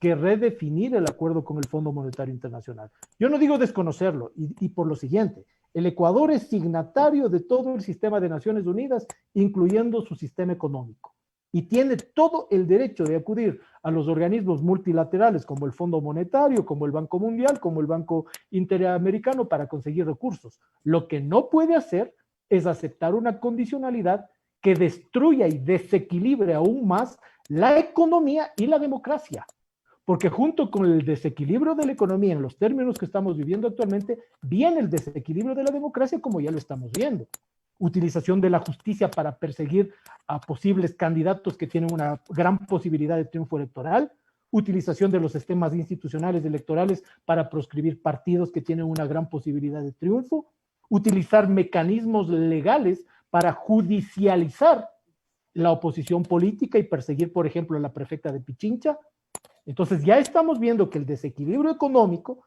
que redefinir el acuerdo con el Fondo Monetario Internacional. Yo no digo desconocerlo, y por lo siguiente, el Ecuador es signatario de todo el sistema de Naciones Unidas, incluyendo su sistema económico, y tiene todo el derecho de acudir a los organismos multilaterales como el Fondo Monetario, como el Banco Mundial, como el Banco Interamericano para conseguir recursos. Lo que no puede hacer es aceptar una condicionalidad que destruya y desequilibre aún más la economía y la democracia. Porque junto con el desequilibrio de la economía en los términos que estamos viviendo actualmente, viene el desequilibrio de la democracia como ya lo estamos viendo. Utilización de la justicia para perseguir a posibles candidatos que tienen una gran posibilidad de triunfo electoral, utilización de los sistemas institucionales electorales para proscribir partidos que tienen una gran posibilidad de triunfo, utilizar mecanismos legales para judicializar la oposición política y perseguir, por ejemplo, a la prefecta de Pichincha. Entonces ya estamos viendo que el desequilibrio económico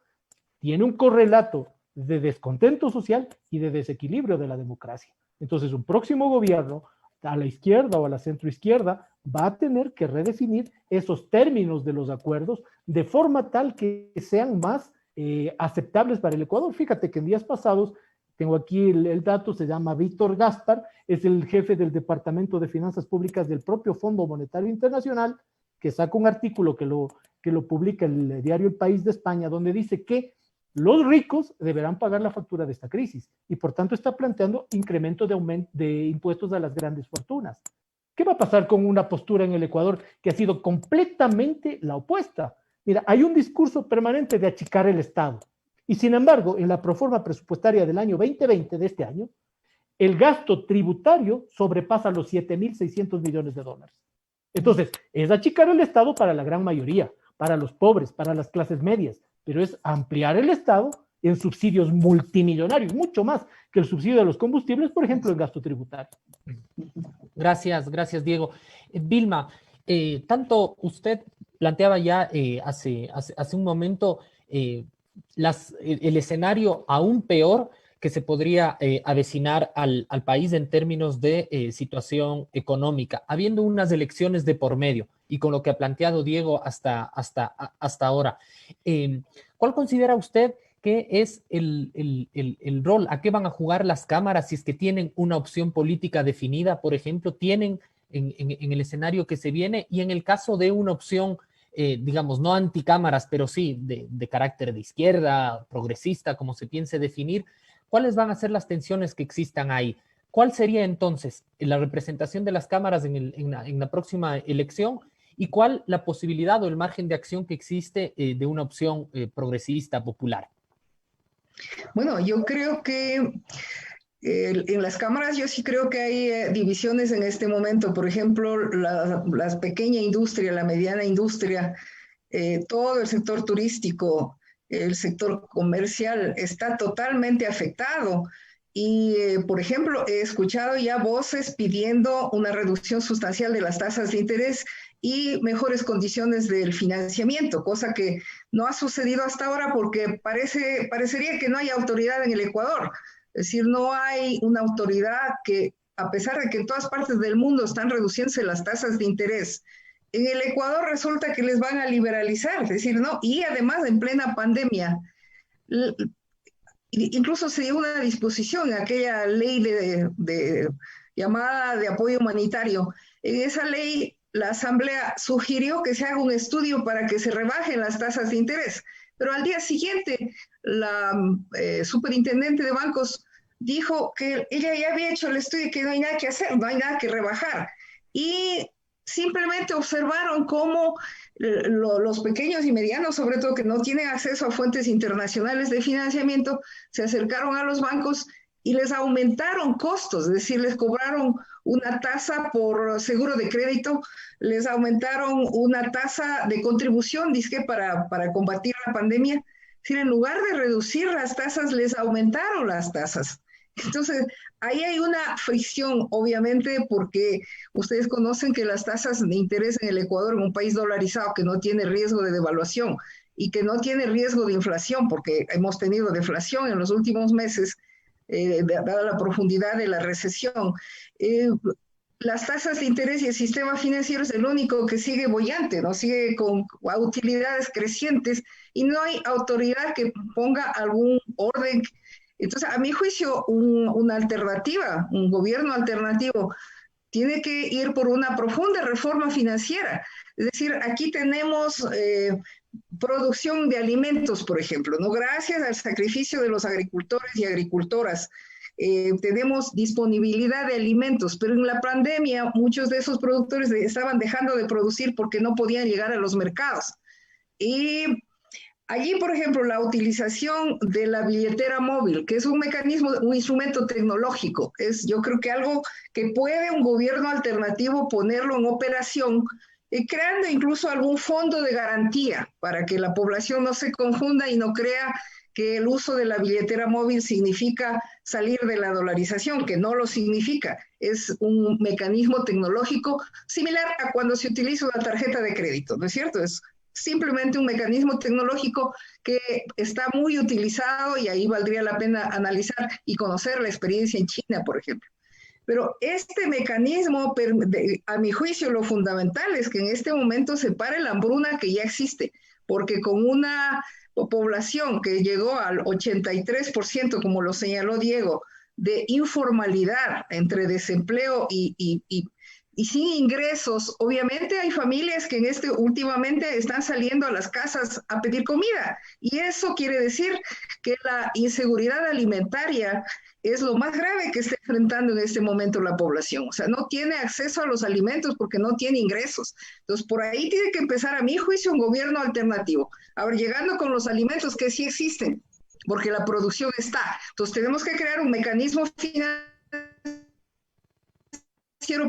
tiene un correlato de descontento social y de desequilibrio de la democracia. Entonces un próximo gobierno, a la izquierda o a la centroizquierda, va a tener que redefinir esos términos de los acuerdos de forma tal que sean más aceptables para el Ecuador. Fíjate que en días pasados, tengo aquí el dato, se llama Víctor Gaspar, es el jefe del Departamento de Finanzas Públicas del propio Fondo Monetario Internacional, que saca un artículo que lo publica el diario El País de España, donde dice que los ricos deberán pagar la factura de esta crisis y por tanto está planteando incremento de impuestos a las grandes fortunas. ¿Qué va a pasar con una postura en el Ecuador que ha sido completamente la opuesta? Mira, hay un discurso permanente de achicar el Estado y sin embargo en la proforma presupuestaria del año 2020 de este año, el gasto tributario sobrepasa los 7.600 millones de dólares. Entonces, es achicar el Estado para la gran mayoría, para los pobres, para las clases medias, pero es ampliar el Estado en subsidios multimillonarios, mucho más que el subsidio de los combustibles, por ejemplo, el gasto tributario. Gracias, Diego. Vilma, tanto usted planteaba ya hace un momento el escenario aún peor que se podría avecinar al país en términos de situación económica, habiendo unas elecciones de por medio y con lo que ha planteado Diego hasta ahora. ¿Cuál considera usted ¿qué es el rol? ¿A qué van a jugar las cámaras si es que tienen una opción política definida, por ejemplo? ¿Tienen en el escenario que se viene? Y en el caso de una opción, digamos, no anticámaras, pero sí de carácter de izquierda, progresista, como se piense definir, ¿cuáles van a ser las tensiones que existan ahí? ¿Cuál sería entonces la representación de las cámaras en la próxima elección? ¿Y cuál la posibilidad o el margen de acción que existe de una opción progresista, popular? Bueno, yo creo que en las cámaras yo sí creo que hay divisiones en este momento. Por ejemplo, la pequeña industria, la mediana industria, todo el sector turístico, el sector comercial está totalmente afectado. Y, por ejemplo, he escuchado ya voces pidiendo una reducción sustancial de las tasas de interés y mejores condiciones del financiamiento, cosa que no ha sucedido hasta ahora porque parecería que no hay autoridad en el Ecuador. Es decir, no hay una autoridad que, a pesar de que en todas partes del mundo están reduciéndose las tasas de interés, en el Ecuador resulta que les van a liberalizar, es decir, no, y además en plena pandemia. Incluso se dio una disposición en aquella ley llamada de apoyo humanitario. En esa ley, la Asamblea sugirió que se haga un estudio para que se rebajen las tasas de interés, pero al día siguiente la superintendente de bancos dijo que ella ya había hecho el estudio y que no hay nada que hacer, no hay nada que rebajar. Y simplemente observaron cómo los pequeños y medianos, sobre todo que no tienen acceso a fuentes internacionales de financiamiento, se acercaron a los bancos y les aumentaron costos, es decir, les cobraron una tasa por seguro de crédito, les aumentaron una tasa de contribución, dizque para combatir la pandemia. Es decir, en lugar de reducir las tasas, les aumentaron las tasas. Entonces, ahí hay una fricción, obviamente, porque ustedes conocen que las tasas de interés en el Ecuador, en un país dolarizado que no tiene riesgo de devaluación y que no tiene riesgo de inflación, porque hemos tenido deflación en los últimos meses, dada la profundidad de la recesión, las tasas de interés y el sistema financiero es el único que sigue boyante, ¿no? Sigue con utilidades crecientes y no hay autoridad que ponga algún orden. Entonces, a mi juicio, una alternativa, un gobierno alternativo, tiene que ir por una profunda reforma financiera. Es decir, aquí tenemos producción de alimentos, por ejemplo, ¿no? Gracias al sacrificio de los agricultores y agricultoras, tenemos disponibilidad de alimentos, pero en la pandemia muchos de esos productores estaban dejando de producir porque no podían llegar a los mercados. Y allí, por ejemplo, la utilización de la billetera móvil, que es un mecanismo, un instrumento tecnológico, es yo creo que algo que puede un gobierno alternativo ponerlo en operación, creando incluso algún fondo de garantía para que la población no se confunda y no crea que el uso de la billetera móvil significa salir de la dolarización, que no lo significa. Es un mecanismo tecnológico similar a cuando se utiliza una tarjeta de crédito, ¿no es cierto? Es simplemente un mecanismo tecnológico que está muy utilizado y ahí valdría la pena analizar y conocer la experiencia en China, por ejemplo. Pero este mecanismo, a mi juicio, lo fundamental es que en este momento se pare la hambruna que ya existe, porque con una población que llegó al 83%, como lo señaló Diego, de informalidad entre desempleo y sin ingresos, obviamente hay familias que últimamente están saliendo a las casas a pedir comida, y eso quiere decir que la inseguridad alimentaria es lo más grave que está enfrentando en este momento la población. O sea, no tiene acceso a los alimentos porque no tiene ingresos. Entonces, por ahí tiene que empezar, a mi juicio, un gobierno alternativo. Ahora, llegando con los alimentos que sí existen, porque la producción está. Entonces, tenemos que crear un mecanismo financiero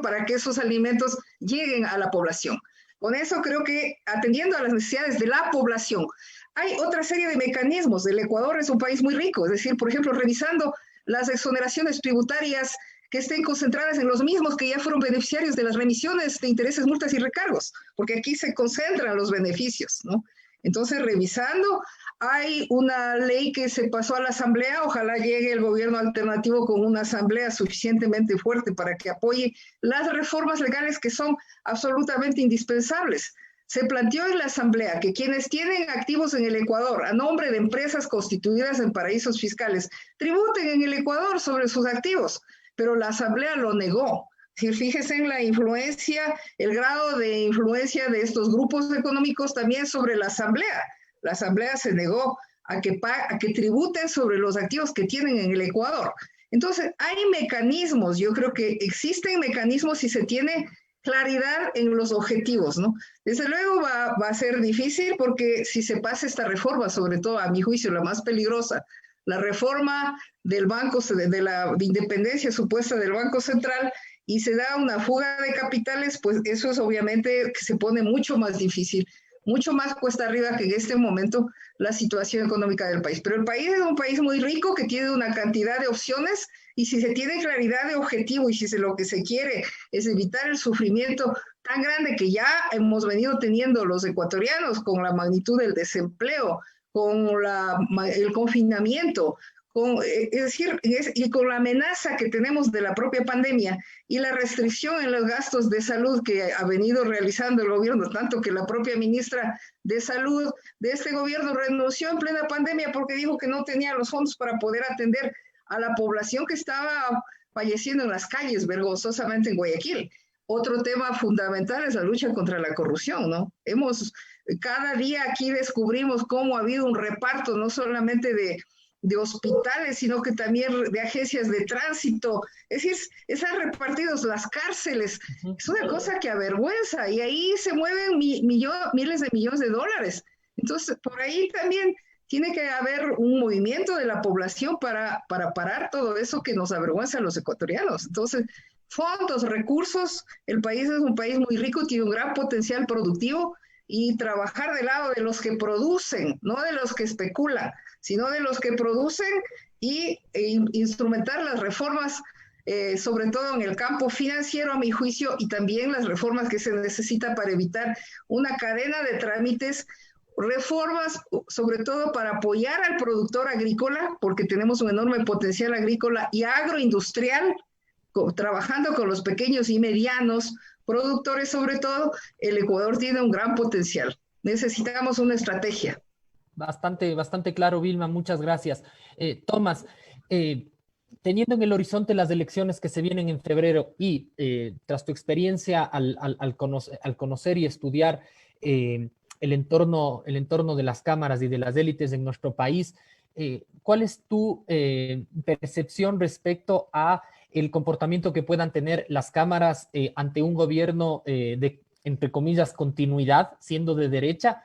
para que esos alimentos lleguen a la población. Con eso creo que, atendiendo a las necesidades de la población, hay otra serie de mecanismos. El Ecuador es un país muy rico, es decir, por ejemplo, revisando las exoneraciones tributarias que estén concentradas en los mismos que ya fueron beneficiarios de las remisiones de intereses, multas y recargos, porque aquí se concentran los beneficios, ¿no? Entonces, revisando, hay una ley que se pasó a la Asamblea, ojalá llegue el gobierno alternativo con una Asamblea suficientemente fuerte para que apoye las reformas legales que son absolutamente indispensables. se planteó en la Asamblea que quienes tienen activos en el Ecuador a nombre de empresas constituidas en paraísos fiscales tributen en el Ecuador sobre sus activos, pero la Asamblea lo negó. Si fíjese en la influencia, el grado de influencia de estos grupos económicos también sobre la Asamblea. La Asamblea se negó a que tributen sobre los activos que tienen en el Ecuador. Entonces, hay mecanismos, yo creo que existen mecanismos si se tiene claridad en los objetivos, ¿no? Desde luego va a ser difícil porque si se pasa esta reforma, sobre todo a mi juicio la más peligrosa, la reforma del banco, de la independencia supuesta del Banco Central, y se da una fuga de capitales, pues eso es obviamente que se pone mucho más difícil, mucho más cuesta arriba que en este momento la situación económica del país. Pero el país es un país muy rico que tiene una cantidad de opciones y si se tiene claridad de objetivo y si lo que se quiere es evitar el sufrimiento tan grande que ya hemos venido teniendo los ecuatorianos con la magnitud del desempleo, con el confinamiento, y con la amenaza que tenemos de la propia pandemia y la restricción en los gastos de salud que ha venido realizando el gobierno, tanto que la propia ministra de Salud de este gobierno renunció en plena pandemia porque dijo que no tenía los fondos para poder atender a la población que estaba falleciendo en las calles vergonzosamente en Guayaquil. Otro tema fundamental es la lucha contra la corrupción, ¿no? Cada día aquí descubrimos cómo ha habido un reparto no solamente de hospitales, sino que también de agencias de tránsito, es decir, están repartidos las cárceles, es una cosa que avergüenza, y ahí se mueven miles de millones de dólares. Entonces, por ahí también tiene que haber un movimiento de la población para parar todo eso que nos avergüenza a los ecuatorianos. Entonces, fondos, recursos, el país es un país muy rico, tiene un gran potencial productivo, y trabajar del lado de los que producen, no de los que especulan, sino de los que producen e instrumentar las reformas, sobre todo en el campo financiero, a mi juicio, y también las reformas que se necesitan para evitar una cadena de trámites, reformas sobre todo para apoyar al productor agrícola, porque tenemos un enorme potencial agrícola y agroindustrial, trabajando con los pequeños y medianos productores, sobre todo. El Ecuador tiene un gran potencial. Necesitamos una estrategia. Bastante claro, Vilma, muchas gracias. Tomás, teniendo en el horizonte las elecciones que se vienen en febrero y tras tu experiencia al conocer y estudiar el entorno de las cámaras y de las élites en nuestro país, ¿cuál es tu percepción respecto a el comportamiento que puedan tener las cámaras ante un gobierno de, entre comillas, continuidad, siendo de derecha,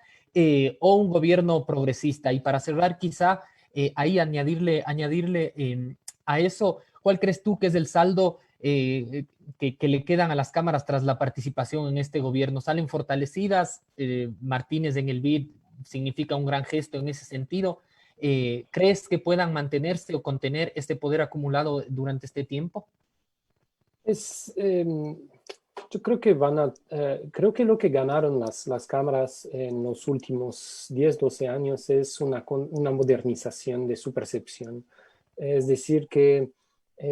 o un gobierno progresista? Y para cerrar, quizá ahí añadirle a eso, ¿cuál crees tú que es el saldo que le quedan a las cámaras tras la participación en este gobierno? ¿Salen fortalecidas? Martínez en el BID significa un gran gesto en ese sentido. ¿Crees que puedan mantenerse o contener este poder acumulado durante este tiempo? Yo creo que creo que lo que ganaron las cámaras en los últimos 10, 12 años es una modernización de su percepción. Es decir, que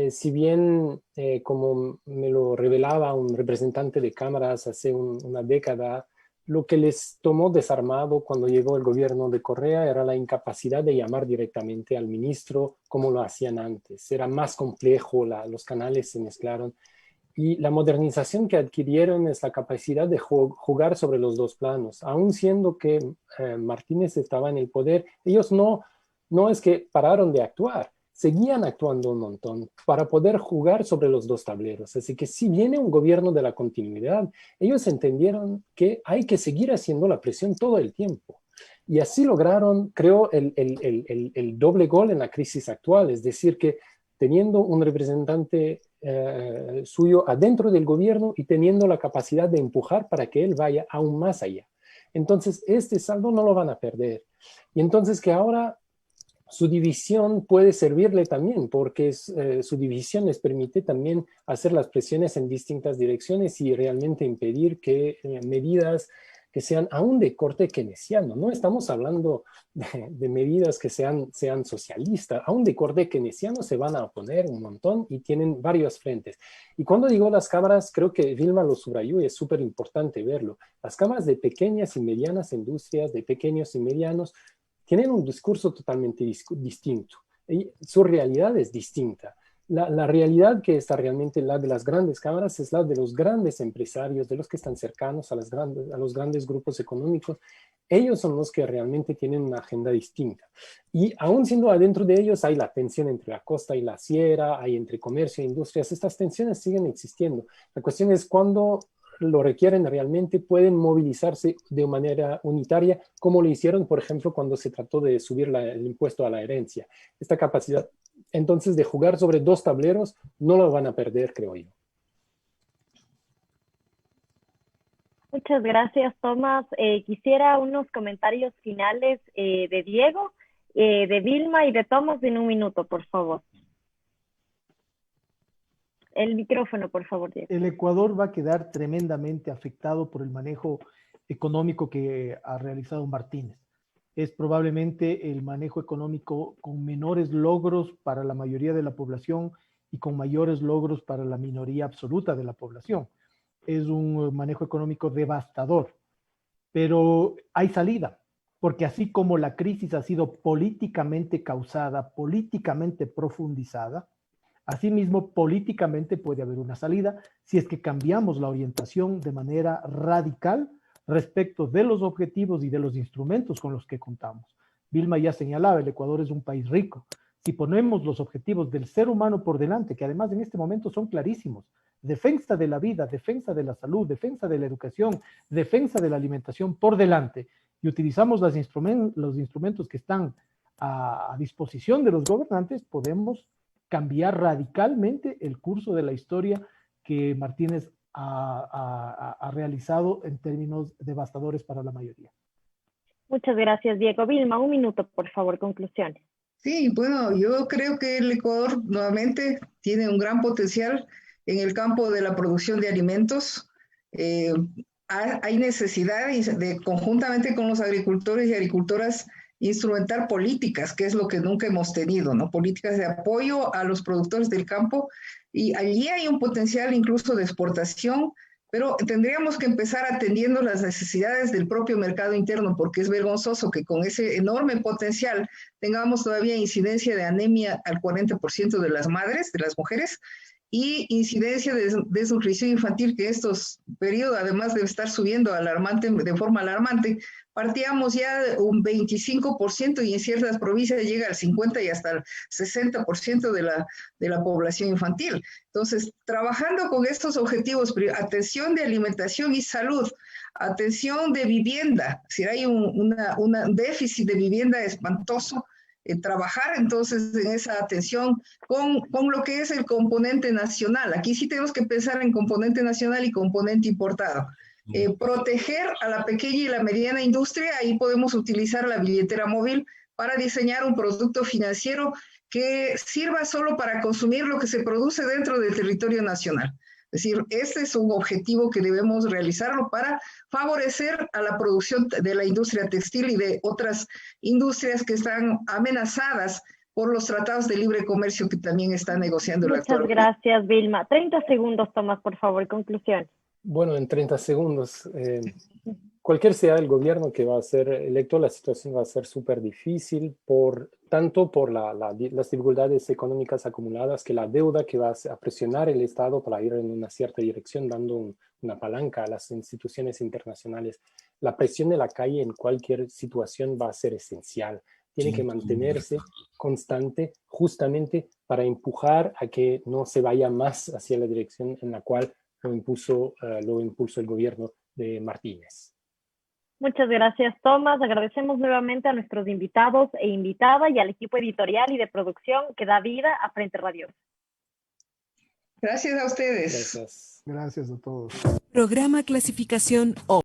si bien, como me lo revelaba un representante de cámaras hace una década, lo que les tomó desarmado cuando llegó el gobierno de Correa era la incapacidad de llamar directamente al ministro como lo hacían antes. Era más complejo, los canales se mezclaron. Y la modernización que adquirieron es la capacidad de jugar sobre los dos planos. Aún siendo que Martínez estaba en el poder, ellos no es que pararon de actuar, seguían actuando un montón para poder jugar sobre los dos tableros. Así que si viene un gobierno de la continuidad, ellos entendieron que hay que seguir haciendo la presión todo el tiempo. Y así lograron, creo, el doble gol en la crisis actual. Es decir, que teniendo un representante suyo adentro del gobierno y teniendo la capacidad de empujar para que él vaya aún más allá. Entonces, este saldo no lo van a perder. Y entonces que ahora su división puede servirle también, porque su división les permite también hacer las presiones en distintas direcciones y realmente impedir que medidas que sean aún de corte keynesiano. No estamos hablando de medidas que sean socialistas, aún de corte keynesiano se van a oponer un montón y tienen varios frentes. Y cuando digo las cámaras, creo que Vilma lo subrayó y es súper importante verlo. Las cámaras de pequeñas y medianas industrias, de pequeños y medianos, tienen un discurso totalmente distinto. Y su realidad es distinta. La realidad que está realmente la de las grandes cámaras es la de los grandes empresarios, de los que están cercanos a los grandes grupos económicos. Ellos son los que realmente tienen una agenda distinta. Y aún siendo adentro de ellos hay la tensión entre la costa y la sierra, hay entre comercio e industrias. Estas tensiones siguen existiendo. La cuestión es cuándo lo requieren realmente, pueden movilizarse de manera unitaria, como lo hicieron, por ejemplo, cuando se trató de subir el impuesto a la herencia. Esta capacidad, entonces, de jugar sobre dos tableros, no lo van a perder, creo yo. Muchas gracias, Tomás. Quisiera unos comentarios finales de Diego, de Vilma y de Tomás en un minuto, por favor. El micrófono, por favor, Diego. El Ecuador va a quedar tremendamente afectado por el manejo económico que ha realizado Martínez. Es probablemente el manejo económico con menores logros para la mayoría de la población y con mayores logros para la minoría absoluta de la población. Es un manejo económico devastador, pero hay salida, porque así como la crisis ha sido políticamente causada, políticamente profundizada, asimismo políticamente puede haber una salida si es que cambiamos la orientación de manera radical respecto de los objetivos y de los instrumentos con los que contamos. Vilma ya señalaba, el Ecuador es un país rico. Si ponemos los objetivos del ser humano por delante, que además en este momento son clarísimos, defensa de la vida, defensa de la salud, defensa de la educación, defensa de la alimentación por delante, y utilizamos los instrumentos que están a disposición de los gobernantes, podemos cambiar radicalmente el curso de la historia que Martínez ha realizado en términos devastadores para la mayoría. Muchas gracias, Diego. Vilma, un minuto, por favor, conclusiones. Sí, bueno, yo creo que el Ecuador nuevamente tiene un gran potencial en el campo de la producción de alimentos. Hay necesidad de, conjuntamente con los agricultores y agricultoras, instrumentar políticas, que es lo que nunca hemos tenido, ¿no? Políticas de apoyo a los productores del campo, y allí hay un potencial incluso de exportación, pero tendríamos que empezar atendiendo las necesidades del propio mercado interno, porque es vergonzoso que con ese enorme potencial tengamos todavía incidencia de anemia al 40% de las madres, de las mujeres, y incidencia de desnutrición infantil, que estos periodos, además de estar subiendo de forma alarmante, partíamos ya de un 25% y en ciertas provincias llega al 50% y hasta el 60% de la población infantil. Entonces, trabajando con estos objetivos, atención de alimentación y salud, atención de vivienda, si hay un déficit de vivienda espantoso, trabajar entonces en esa atención con lo que es el componente nacional. Aquí sí tenemos que pensar en componente nacional y componente importado. Proteger a la pequeña y la mediana industria, ahí podemos utilizar la billetera móvil para diseñar un producto financiero que sirva solo para consumir lo que se produce dentro del territorio nacional. Es decir, este es un objetivo que debemos realizarlo para favorecer a la producción de la industria textil y de otras industrias que están amenazadas por los tratados de libre comercio que también está negociando la actual. Muchas gracias, Vilma. 30 segundos, Tomás, por favor, conclusión. Bueno, en 30 segundos. Cualquier sea el gobierno que va a ser electo, la situación va a ser súper difícil, tanto por las dificultades económicas acumuladas, que la deuda que va a presionar el Estado para ir en una cierta dirección, dando una palanca a las instituciones internacionales. La presión de la calle en cualquier situación va a ser esencial. Tiene que mantenerse constante justamente para empujar a que no se vaya más hacia la dirección en la cual lo impulsó el gobierno de Martínez. Muchas gracias, Tomás. Agradecemos nuevamente a nuestros invitados e invitadas y al equipo editorial y de producción que da vida a Frente Radiosa. Gracias a ustedes. Gracias. Gracias a todos. Programa clasificación O.